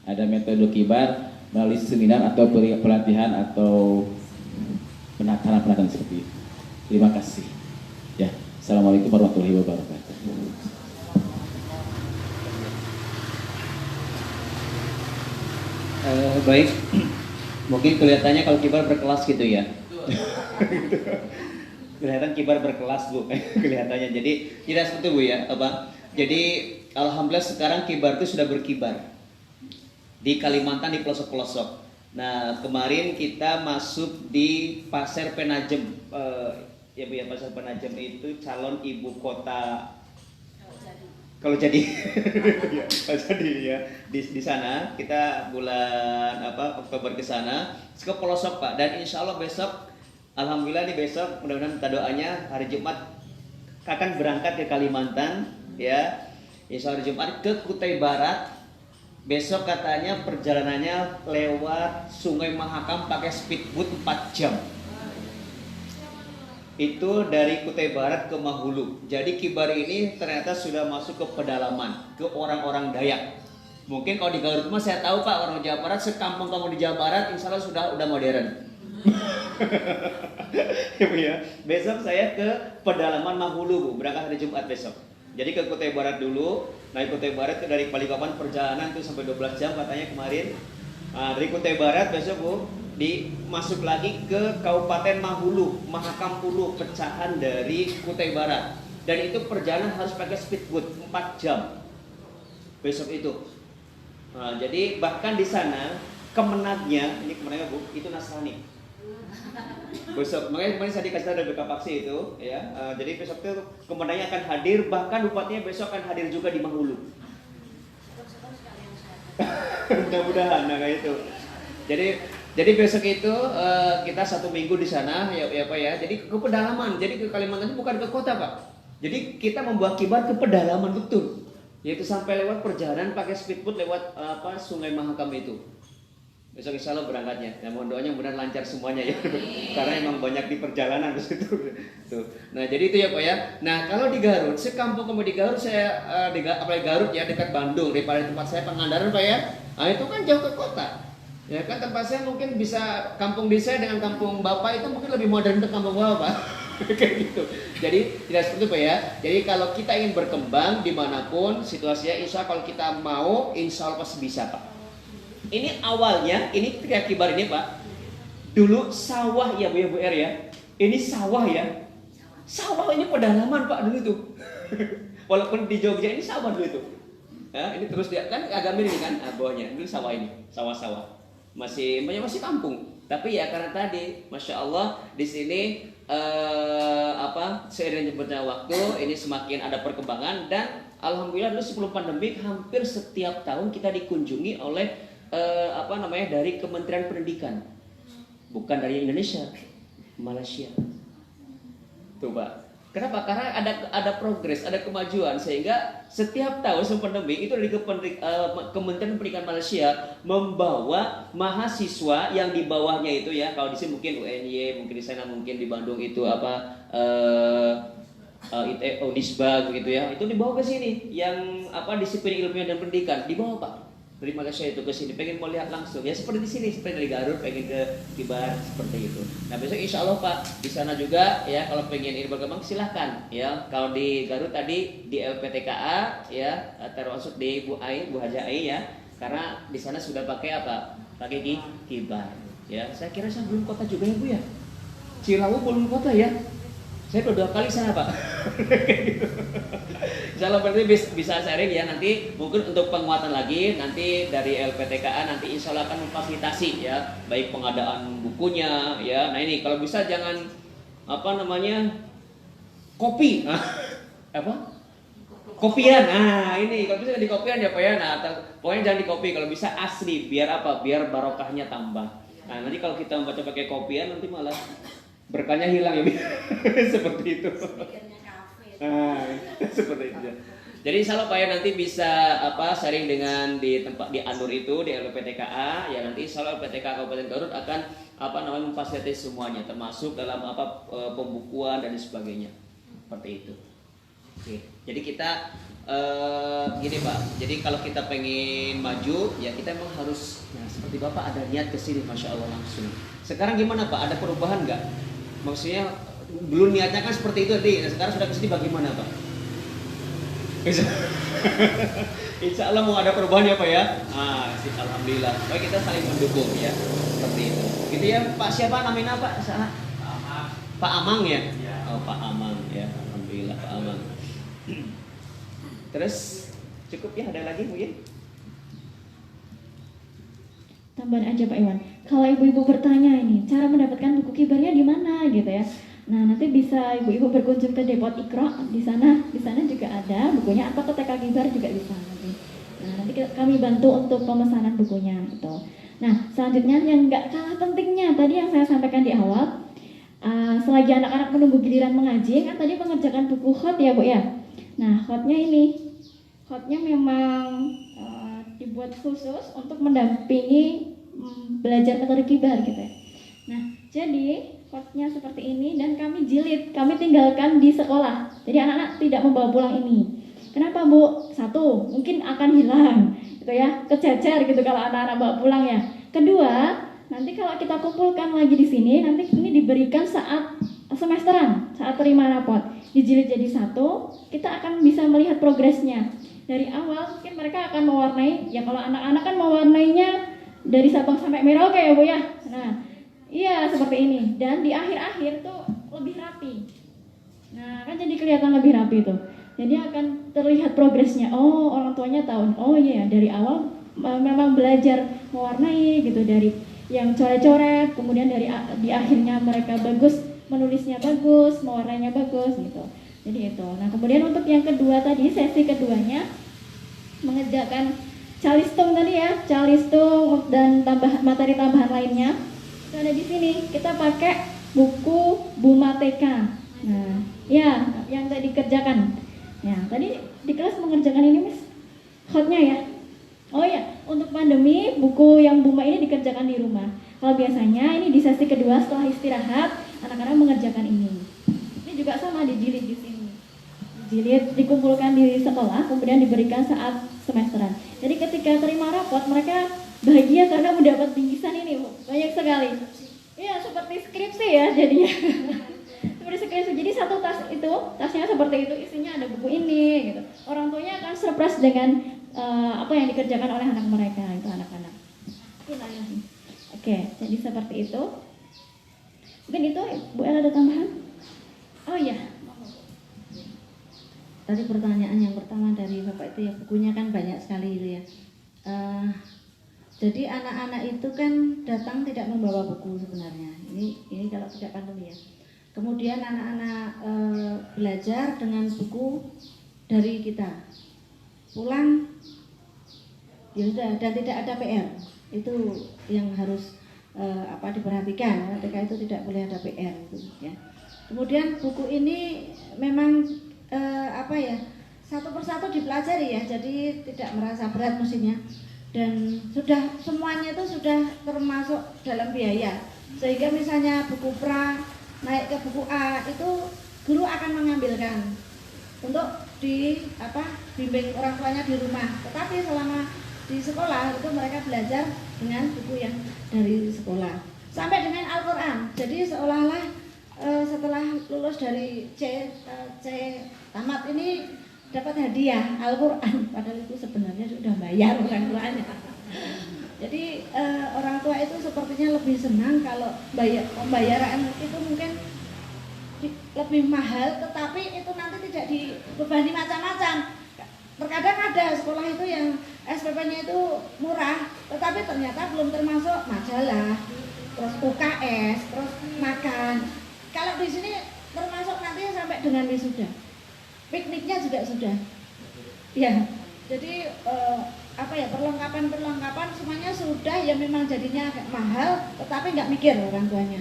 ada metode kibar melalui seminar atau pelatihan atau penataran seperti itu. Terima kasih. Ya, assalamualaikum warahmatullahi wabarakatuh. Baik, mungkin kelihatannya kalau kibar berkelas gitu ya. Kelihatan kibar berkelas Bu, kelihatannya. Jadi tidak seperti Bu ya, apa? Jadi alhamdulillah sekarang kibar itu sudah berkibar di Kalimantan, di pelosok-pelosok. Nah kemarin kita masuk di Pasir Penajem, ya Bu ya, Pasir Penajem itu calon ibu kota. Kalau jadi ya di sana kita bulan Oktober ke sana ke pelosok Pak, dan insya Allah besok alhamdulillah nih besok mudah-mudahan kita doanya hari Jumat akan berangkat ke Kalimantan ya, insya Allah hari Jumat ke Kutai Barat. Besok katanya perjalanannya lewat Sungai Mahakam pakai speedboat 4 jam. Itu dari Kutai Barat ke Mahulu. Jadi kibar ini ternyata sudah masuk ke pedalaman, ke orang-orang Dayak. Mungkin kalau di Garut mah saya tahu Pak, orang Jawa Barat, sekampung-kampung di Jawa Barat insya Allah sudah modern. Ya, besok saya ke pedalaman Mahulu Bu, berangkat hari Jumat besok. Jadi ke Kutai Barat dulu, naik Kutai Barat ke dari Balikpapan perjalanan itu sampai 12 jam katanya kemarin. Dari Kutai Barat besok Bu, masuk lagi ke Kabupaten Mahulu, Mahakam Hulu, pecahan dari Kutai Barat. Dan itu perjalanan harus pakai speedboat 4 jam besok itu. Jadi bahkan di sana kemenangnya, ini kemenangnya Bu, itu Nasrani. Besok, makanya kemarin saya dikasih tahu dari BK Paksi itu, ya. Jadi besok itu kemenangnya akan hadir, bahkan bupatinya besok akan hadir juga di Mahulu. Mudah-mudahan, nah kayak itu. Jadi besok itu kita 1 minggu di sana, ya Pak ya. Jadi ke pedalaman, jadi ke Kalimantan itu bukan ke kota Pak. Jadi kita membawa kibar ke pedalaman betul, yaitu sampai lewat perjalanan pakai speedboat lewat Sungai Mahakam itu. Besok insya Allah berangkatnya. Ya, mohon doanya mudah lancar semuanya ya. Karena emang banyak di perjalanan di situ. Tuh. Nah jadi itu ya Pak ya. Nah kalau di Garut, sekampung kamu di Garut, saya apalagi Garut ya dekat Bandung, daripada tempat saya Pangandaran Pak ya. Nah itu kan jauh ke kota. Ya kan tempat saya mungkin bisa kampung di saya dengan kampung Bapak itu mungkin lebih modern ke kampung Bapak. Kayak gitu. Jadi tidak seperti itu Pak ya. Jadi kalau kita ingin berkembang dimanapun situasinya, insya Allah kalau kita mau, insya Allah pasti bisa Pak. Ini awalnya, ini ketika kibar ini Pak, dulu sawah ya Bu R ya. Ini sawah ya. Sawah ini pedalaman Pak dulu tuh. Walaupun di Jogja ini sawah dulu tuh. Ya, ini terus dia kan agak mirip kan bawahnya. Dulu sawah ini, sawah-sawah. Masih kampung. Tapi ya karena tadi, Masya Allah di sini seiring berjalannya waktu ini semakin ada perkembangan dan alhamdulillah dulu sebelum pandemi hampir setiap tahun kita dikunjungi oleh dari Kementerian Pendidikan, bukan dari Indonesia, Malaysia. Tuh Pak. Kenapa? Karena ada progres, ada kemajuan sehingga setiap tahun sebelum pandemi itu dari Kementerian Pendidikan Malaysia membawa mahasiswa yang di bawahnya itu ya, kalau di sini mungkin UNY, mungkin di sana mungkin di Bandung itu Unisba begitu ya, itu dibawa ke sini yang disiplin ilmiah dan pendidikan dibawa Pak. Dari Malaysia itu ke sini, pengen mau lihat langsung ya seperti di sini, seperti dari Garut pengen ke Kibar seperti itu. Nah besok insya Allah Pak di sana juga ya kalau pengen ini berkembang silahkan ya. Kalau di Garut tadi di LPTKA ya termasuk di Bu Haja Ai ya, karena di sana sudah pakai pakai Kibar ya. Saya kira saya belum kota juga ya Bu ya. Cilawu belum kota ya. Saya udah 2 kali sana Pak. Insya Allah berarti bisa sharing ya nanti mungkin untuk penguatan lagi nanti dari LPTKA nanti insya Allah akan memfasilitasi ya baik pengadaan bukunya ya. Nah ini kalau bisa jangan kopi kopian. Nah ini kalau bisa di kopian ya Pak ya. Nah pokoknya jangan di kopi, kalau bisa asli biar biar barokahnya tambah. Nah nanti kalau kita membaca pakai kopian nanti malah berkahnya hilang ya. Seperti itu. Nah, seperti itu. Jadi insya Allah Pak ya nanti bisa sharing dengan di tempat di Anur itu di LPTKA ya, nanti insya Allah LPTKA Kabupaten Garut akan memfasilitasi semuanya termasuk dalam pembukuan dan sebagainya seperti itu. Oke. Jadi kita gini Pak. Jadi kalau kita pengen maju ya kita memang harus seperti Bapak ada niat ke sini Masya Allah langsung. Sekarang gimana Pak? Ada perubahan nggak? Maksudnya dulu niatnya kan seperti itu tadi, sekarang sudah kesini bagaimana Pak? Insya Allah mau ada perubahan ya Pak ya. Alhamdulillah. Baik kita saling mendukung ya seperti itu. Gitu ya Pak, siapa namanya Pak? Pak Amang ya. Oh Pak Amang ya. Alhamdulillah Pak Amang. Terus cukup ya, ada lagi Bu ya? Tambahan aja Pak Iwan. Kalau ibu-ibu bertanya ini, cara mendapatkan buku kibarnya di mana gitu ya. Nah, nanti bisa ibu-ibu berkunjung ke Depot Iqra, di sana juga ada bukunya, atau ke TK Kibar juga bisa nanti. Nah, nanti kami bantu untuk pemesanan bukunya gitu. Nah, selanjutnya yang nggak kalah pentingnya tadi yang saya sampaikan di awal, selagi anak-anak menunggu giliran mengaji, kan tadi mengerjakan buku khot ya Bu ya. Nah, khotnya memang dibuat khusus untuk mendampingi belajar metode kibar gitu ya. Nah, jadi khotnya seperti ini dan kami jilid, kami tinggalkan di sekolah. Jadi anak-anak tidak membawa pulang ini. Kenapa Bu? Satu, mungkin akan hilang gitu ya, kececer gitu kalau anak-anak bawa pulang ya. Kedua, nanti kalau kita kumpulkan lagi di sini, nanti ini diberikan saat semesteran, saat terima rapot. Dijilid jadi satu, kita akan bisa melihat progresnya. Dari awal mungkin mereka akan mewarnai, ya kalau anak-anak kan mewarnainya dari Sabang sampai Merauke ya Bu ya. Nah, iya seperti ini. Dan di akhir-akhir tuh lebih rapi. Nah kan jadi kelihatan lebih rapi tuh. Jadi akan terlihat progresnya. Oh orang tuanya tahu. Oh iya dari awal memang belajar mewarnai gitu, dari yang coret-coret, kemudian di akhirnya mereka bagus, menulisnya bagus, mewarnainya bagus gitu. Jadi itu. Nah, kemudian untuk yang kedua tadi, sesi keduanya mengerjakan calistung tadi ya, calistung dan materi tambahan lainnya. Itu ada di sini. Kita pakai buku Buma TK. Nah, ya, yang tadi dikerjakan. Ya, tadi di kelas mengerjakan ini, Miss. Hotnya ya. Oh ya, untuk pandemi buku yang Buma ini dikerjakan di rumah. Kalau biasanya ini di sesi kedua setelah istirahat, anak-anak mengerjakan ini. Ini juga sama dijilid di sini. Dijilid, dikumpulkan di sekolah, kemudian diberikan saat semesteran. Jadi ketika terima rapot, mereka bahagia karena mendapat bingkisan ini, Bu. Banyak sekali. Iya, seperti skripsi ya jadinya. Seperti skripsi. Jadi satu tas itu, tasnya seperti itu, isinya ada buku ini gitu. Orang tuanya akan surprise dengan apa yang dikerjakan oleh anak mereka, itu anak-anak. Oke, jadi seperti itu. Mungkin itu, Bu El ada tambahan? Oh iya. Tadi pertanyaan yang pertama dari Bapak itu ya, bukunya kan banyak sekali itu ya. Jadi anak-anak itu kan datang tidak membawa buku sebenarnya. Ini kalau tidak pandemi ya. Kemudian anak-anak belajar dengan buku dari kita. Pulang ya sudah, dan tidak ada PR. Itu yang harus diperhatikan. TK itu tidak boleh ada PR gitu ya. Kemudian buku ini memang satu persatu dipelajari ya, jadi tidak merasa berat mestinya, dan sudah semuanya itu sudah termasuk dalam biaya, sehingga misalnya buku pra naik ke buku A itu guru akan mengambilkan untuk bimbing orang tuanya di rumah, tetapi selama di sekolah itu mereka belajar dengan buku yang dari sekolah sampai dengan Al-Quran. Jadi seolah-olah setelah lulus dari C tamat ini dapat hadiah Al-Quran, padahal itu sebenarnya sudah bayar orang tuanya. Jadi orang tua itu sepertinya lebih senang kalau pembayaran itu mungkin lebih mahal, tetapi itu nanti tidak dibebani macam-macam. Terkadang ada sekolah itu yang SPP-nya itu murah, tetapi ternyata belum termasuk majalah, terus UKS, terus makan. Kalau di sini termasuk nanti sampai dengan wisuda, pikniknya juga sudah. Ya, jadi perlengkapan semuanya sudah, ya memang jadinya agak mahal, tetapi nggak mikir orang tuanya.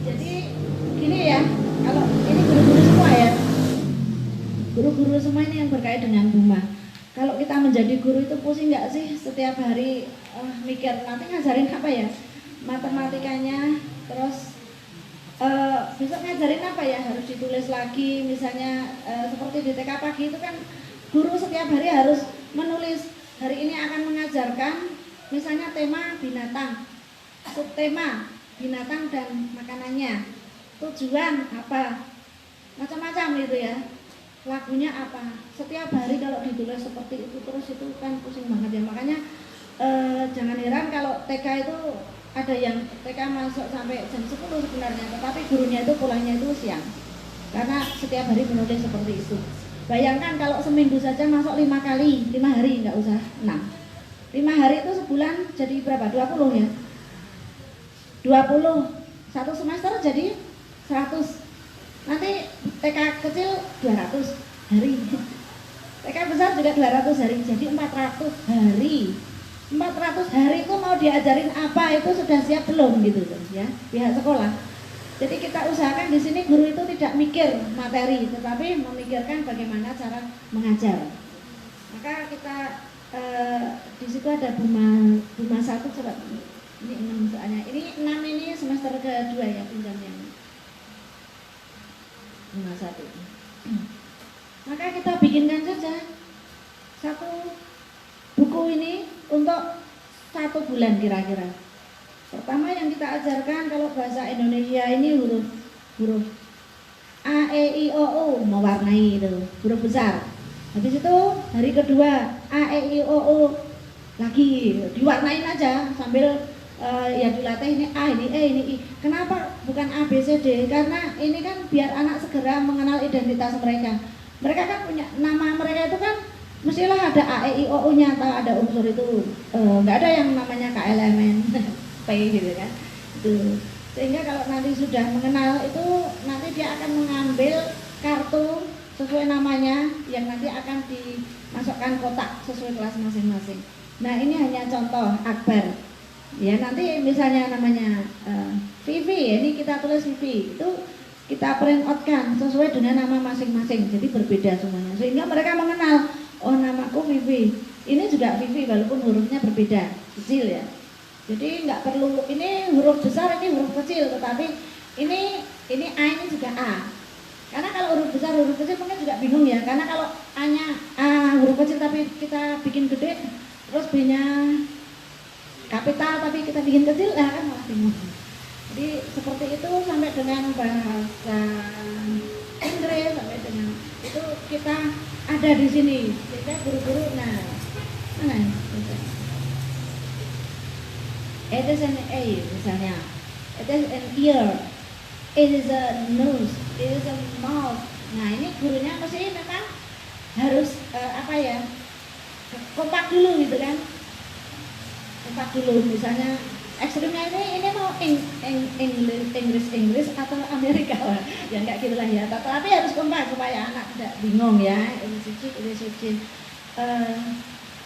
Jadi gini ya, kalau ini guru-guru semua ya, guru-guru semua ini yang berkait dengan Buma. Kalau kita menjadi guru itu pusing nggak sih setiap hari mikir nanti ngajarin apa ya, matematikanya, terus besok ngajarin apa ya, harus ditulis lagi. Misalnya seperti di TK pagi itu kan guru setiap hari harus menulis, hari ini akan mengajarkan misalnya tema binatang, subtema binatang dan makanannya, tujuan apa, macam-macam itu ya, lagunya apa. Setiap hari kalau ditulis seperti itu terus, itu kan pusing banget ya. Makanya jangan heran kalau TK itu ada yang TK masuk sampai jam 10 sebenarnya, tetapi gurunya itu pulangnya itu siang, karena setiap hari menulis seperti itu. Bayangkan kalau seminggu saja masuk 5 kali, 5 hari, nggak usah 6. 5 hari itu sebulan jadi berapa? 20 ya? 20, satu semester jadi 100. Nanti TK kecil 200 hari, TK besar juga 200 hari, jadi 400 hari. 400 hari itu mau diajarin apa, itu sudah siap belum gitu ya pihak sekolah. Jadi kita usahakan di sini guru itu tidak mikir materi, tetapi memikirkan bagaimana cara mengajar. Maka kita di situ ada Buma 1, coba ini 6 soalnya. Ini 6 ini semester kedua ya pinjamnya. Buma 1. Maka kita bikinkan saja satu buku ini untuk 1 bulan kira-kira. Pertama yang kita ajarkan kalau bahasa Indonesia ini huruf A, E, I, O, U, mewarnai itu, huruf besar. Habis itu hari kedua A, E, I, O, U lagi diwarnain aja sambil ya dilatih, ini A, ini E, ini I. Kenapa bukan A, B, C, D? Karena ini kan biar anak segera mengenal identitas mereka. Mereka kan punya nama mereka itu kan mestilah ada A, E, I, O, U-nya atau ada unsur itu. Nggak ada yang namanya KLMN, P gitu kan. Itu. Sehingga kalau nanti sudah mengenal itu, nanti dia akan mengambil kartu sesuai namanya yang nanti akan dimasukkan kotak sesuai kelas masing-masing. Nah ini hanya contoh Akbar. Ya nanti misalnya namanya Vivi, ya, ini kita tulis Vivi, itu kita print out kan sesuai dengan nama masing-masing, jadi berbeda semuanya. Sehingga mereka mengenal, oh namaku Vivi, ini juga Vivi walaupun hurufnya berbeda, kecil ya. Jadi nggak perlu ini huruf besar, ini huruf kecil, tetapi ini A ini juga A. Karena kalau huruf besar huruf kecil mungkin juga bingung ya. Karena kalau A-nya A huruf kecil tapi kita bikin gede, terus B-nya kapital tapi kita bikin kecil, lah kan malah bingung. Jadi seperti itu sampai dengan bahasa Inggris, sampai dengan itu kita ada di sini. Sehingga guru-guru, it is an A misalnya, it is an ear, it is a nose, it is a mouth. Nah ini gurunya pasti memang harus kompak dulu gitu kan, kompak dulu. Misalnya ekstrimnya ini mau Inggris atau Amerika lah, ya enggak gitulah ya. Tapi harus kompak supaya anak tidak bingung ya. Ini suci.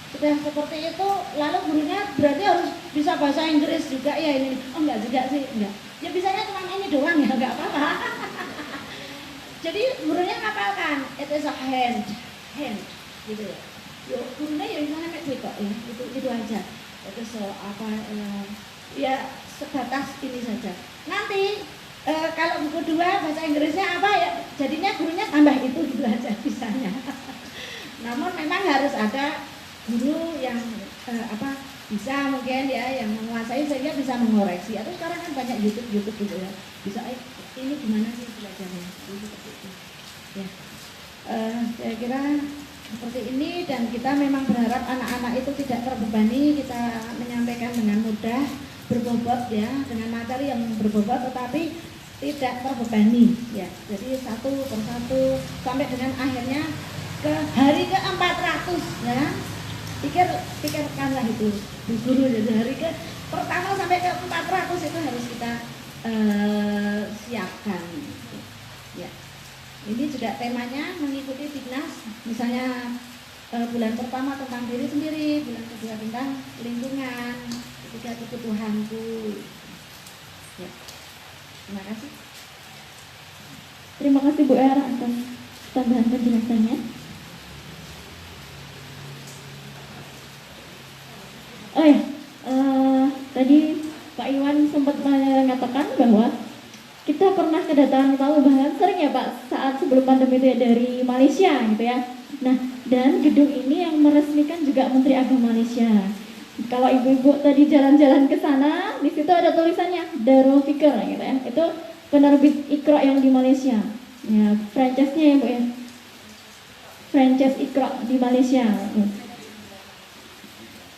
Sudah seperti itu, lalu gurunya berarti harus bisa bahasa Inggris juga ya ini. Oh enggak juga sih, enggak. Ya bisanya cuma ini doang ya, enggak apa-apa. Jadi gurunya ngapalkan, it is a hand gitu ya. Yo gurunya ya misalnya kayak gitu ya, itu aja. Itu ya sebatas ini saja. Nanti kalau buku 2 bahasa Inggrisnya apa ya, jadinya gurunya tambah itu gitu aja bisanya. Namun memang harus ada guru yang bisa mungkin ya yang menguasai sehingga bisa mengoreksi. Atau sekarang kan banyak YouTube gitu ya, bisa ini gimana sih belajarnya seperti itu ya. Saya kira seperti ini, dan kita memang berharap anak-anak itu tidak terbebani. Kita menyampaikan dengan mudah, berbobot ya, dengan materi yang berbobot tetapi tidak terbebani ya. Jadi satu persatu sampai dengan akhirnya ke hari ke-400 ya. Pikirkanlah itu Bu Guru, dari hari pertama sampai ke 400 itu harus kita siapkan ya. Ini juga temanya mengikuti Dignas, misalnya bulan pertama tentang diri sendiri, bulan kedua tentang lingkungan, ketiga kebutuhanku ya. Terima kasih. Terima kasih Bu Era atas tambahan penjelasannya. Oh ya, tadi Pak Iwan sempat mengatakan bahwa kita pernah kedatangan tamu, bahkan sering ya Pak, saat sebelum pandemi itu ya, dari Malaysia gitu ya. Nah, dan gedung ini yang meresmikan juga Menteri Agama Malaysia. Kalau ibu-ibu tadi jalan-jalan ke sana, di situ ada tulisannya Darul Fikr gitu ya. Itu penerbit Iqra yang di Malaysia. Ya, franchise-nya ya Bu ya. Franchise Iqra di Malaysia.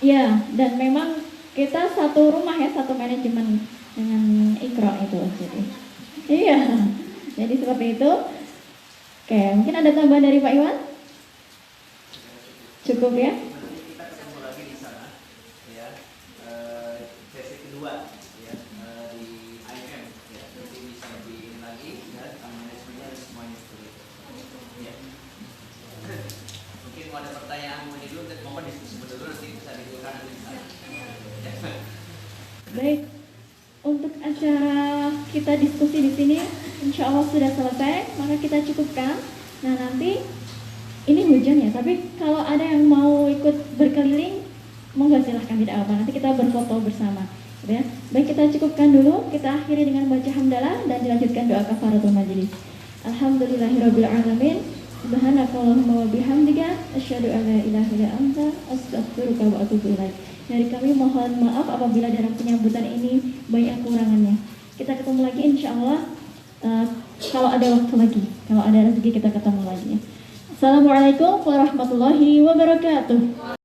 Ya, dan memang kita satu rumah ya, satu manajemen dengan Iqra itu. Jadi, iya, jadi seperti itu. Oke, mungkin ada tambahan dari Pak Iwan? Cukup ya? Kita ketemu lagi di sana, ya, sesi kedua, ya, di IM, ya, nanti bisa di ini lagi, ya, manajemennya semuanya seperti itu. Ya. Mungkin mau ada pertanyaan mau dulu, mohon diskusi dulu nanti bisa dilakukan nanti di sana. Baik, untuk acara kita diskusi di sini, insya Allah sudah selesai, maka kita cukupkan. Nah nanti ini hujan ya, tapi kalau ada yang mau ikut berkeliling, monggo silahkan, tidak apa, nanti kita berfoto bersama. Ya. Baik, kita cukupkan dulu, kita akhiri dengan baca hamdalah dan dilanjutkan doa kafaratul majelis. Alhamdulillahirabbil alamin. Subhanakallahumma wa bihamdika asyhadu an la ilaha illa anta astaghfiruka wa atubu ilaik. Dari kami mohon maaf apabila dalam penyambutan ini banyak kekurangannya. Kita ketemu lagi insyaallah kalau ada waktu lagi, kalau ada rezeki kita ketemu lagi. Assalamualaikum warahmatullahi wabarakatuh.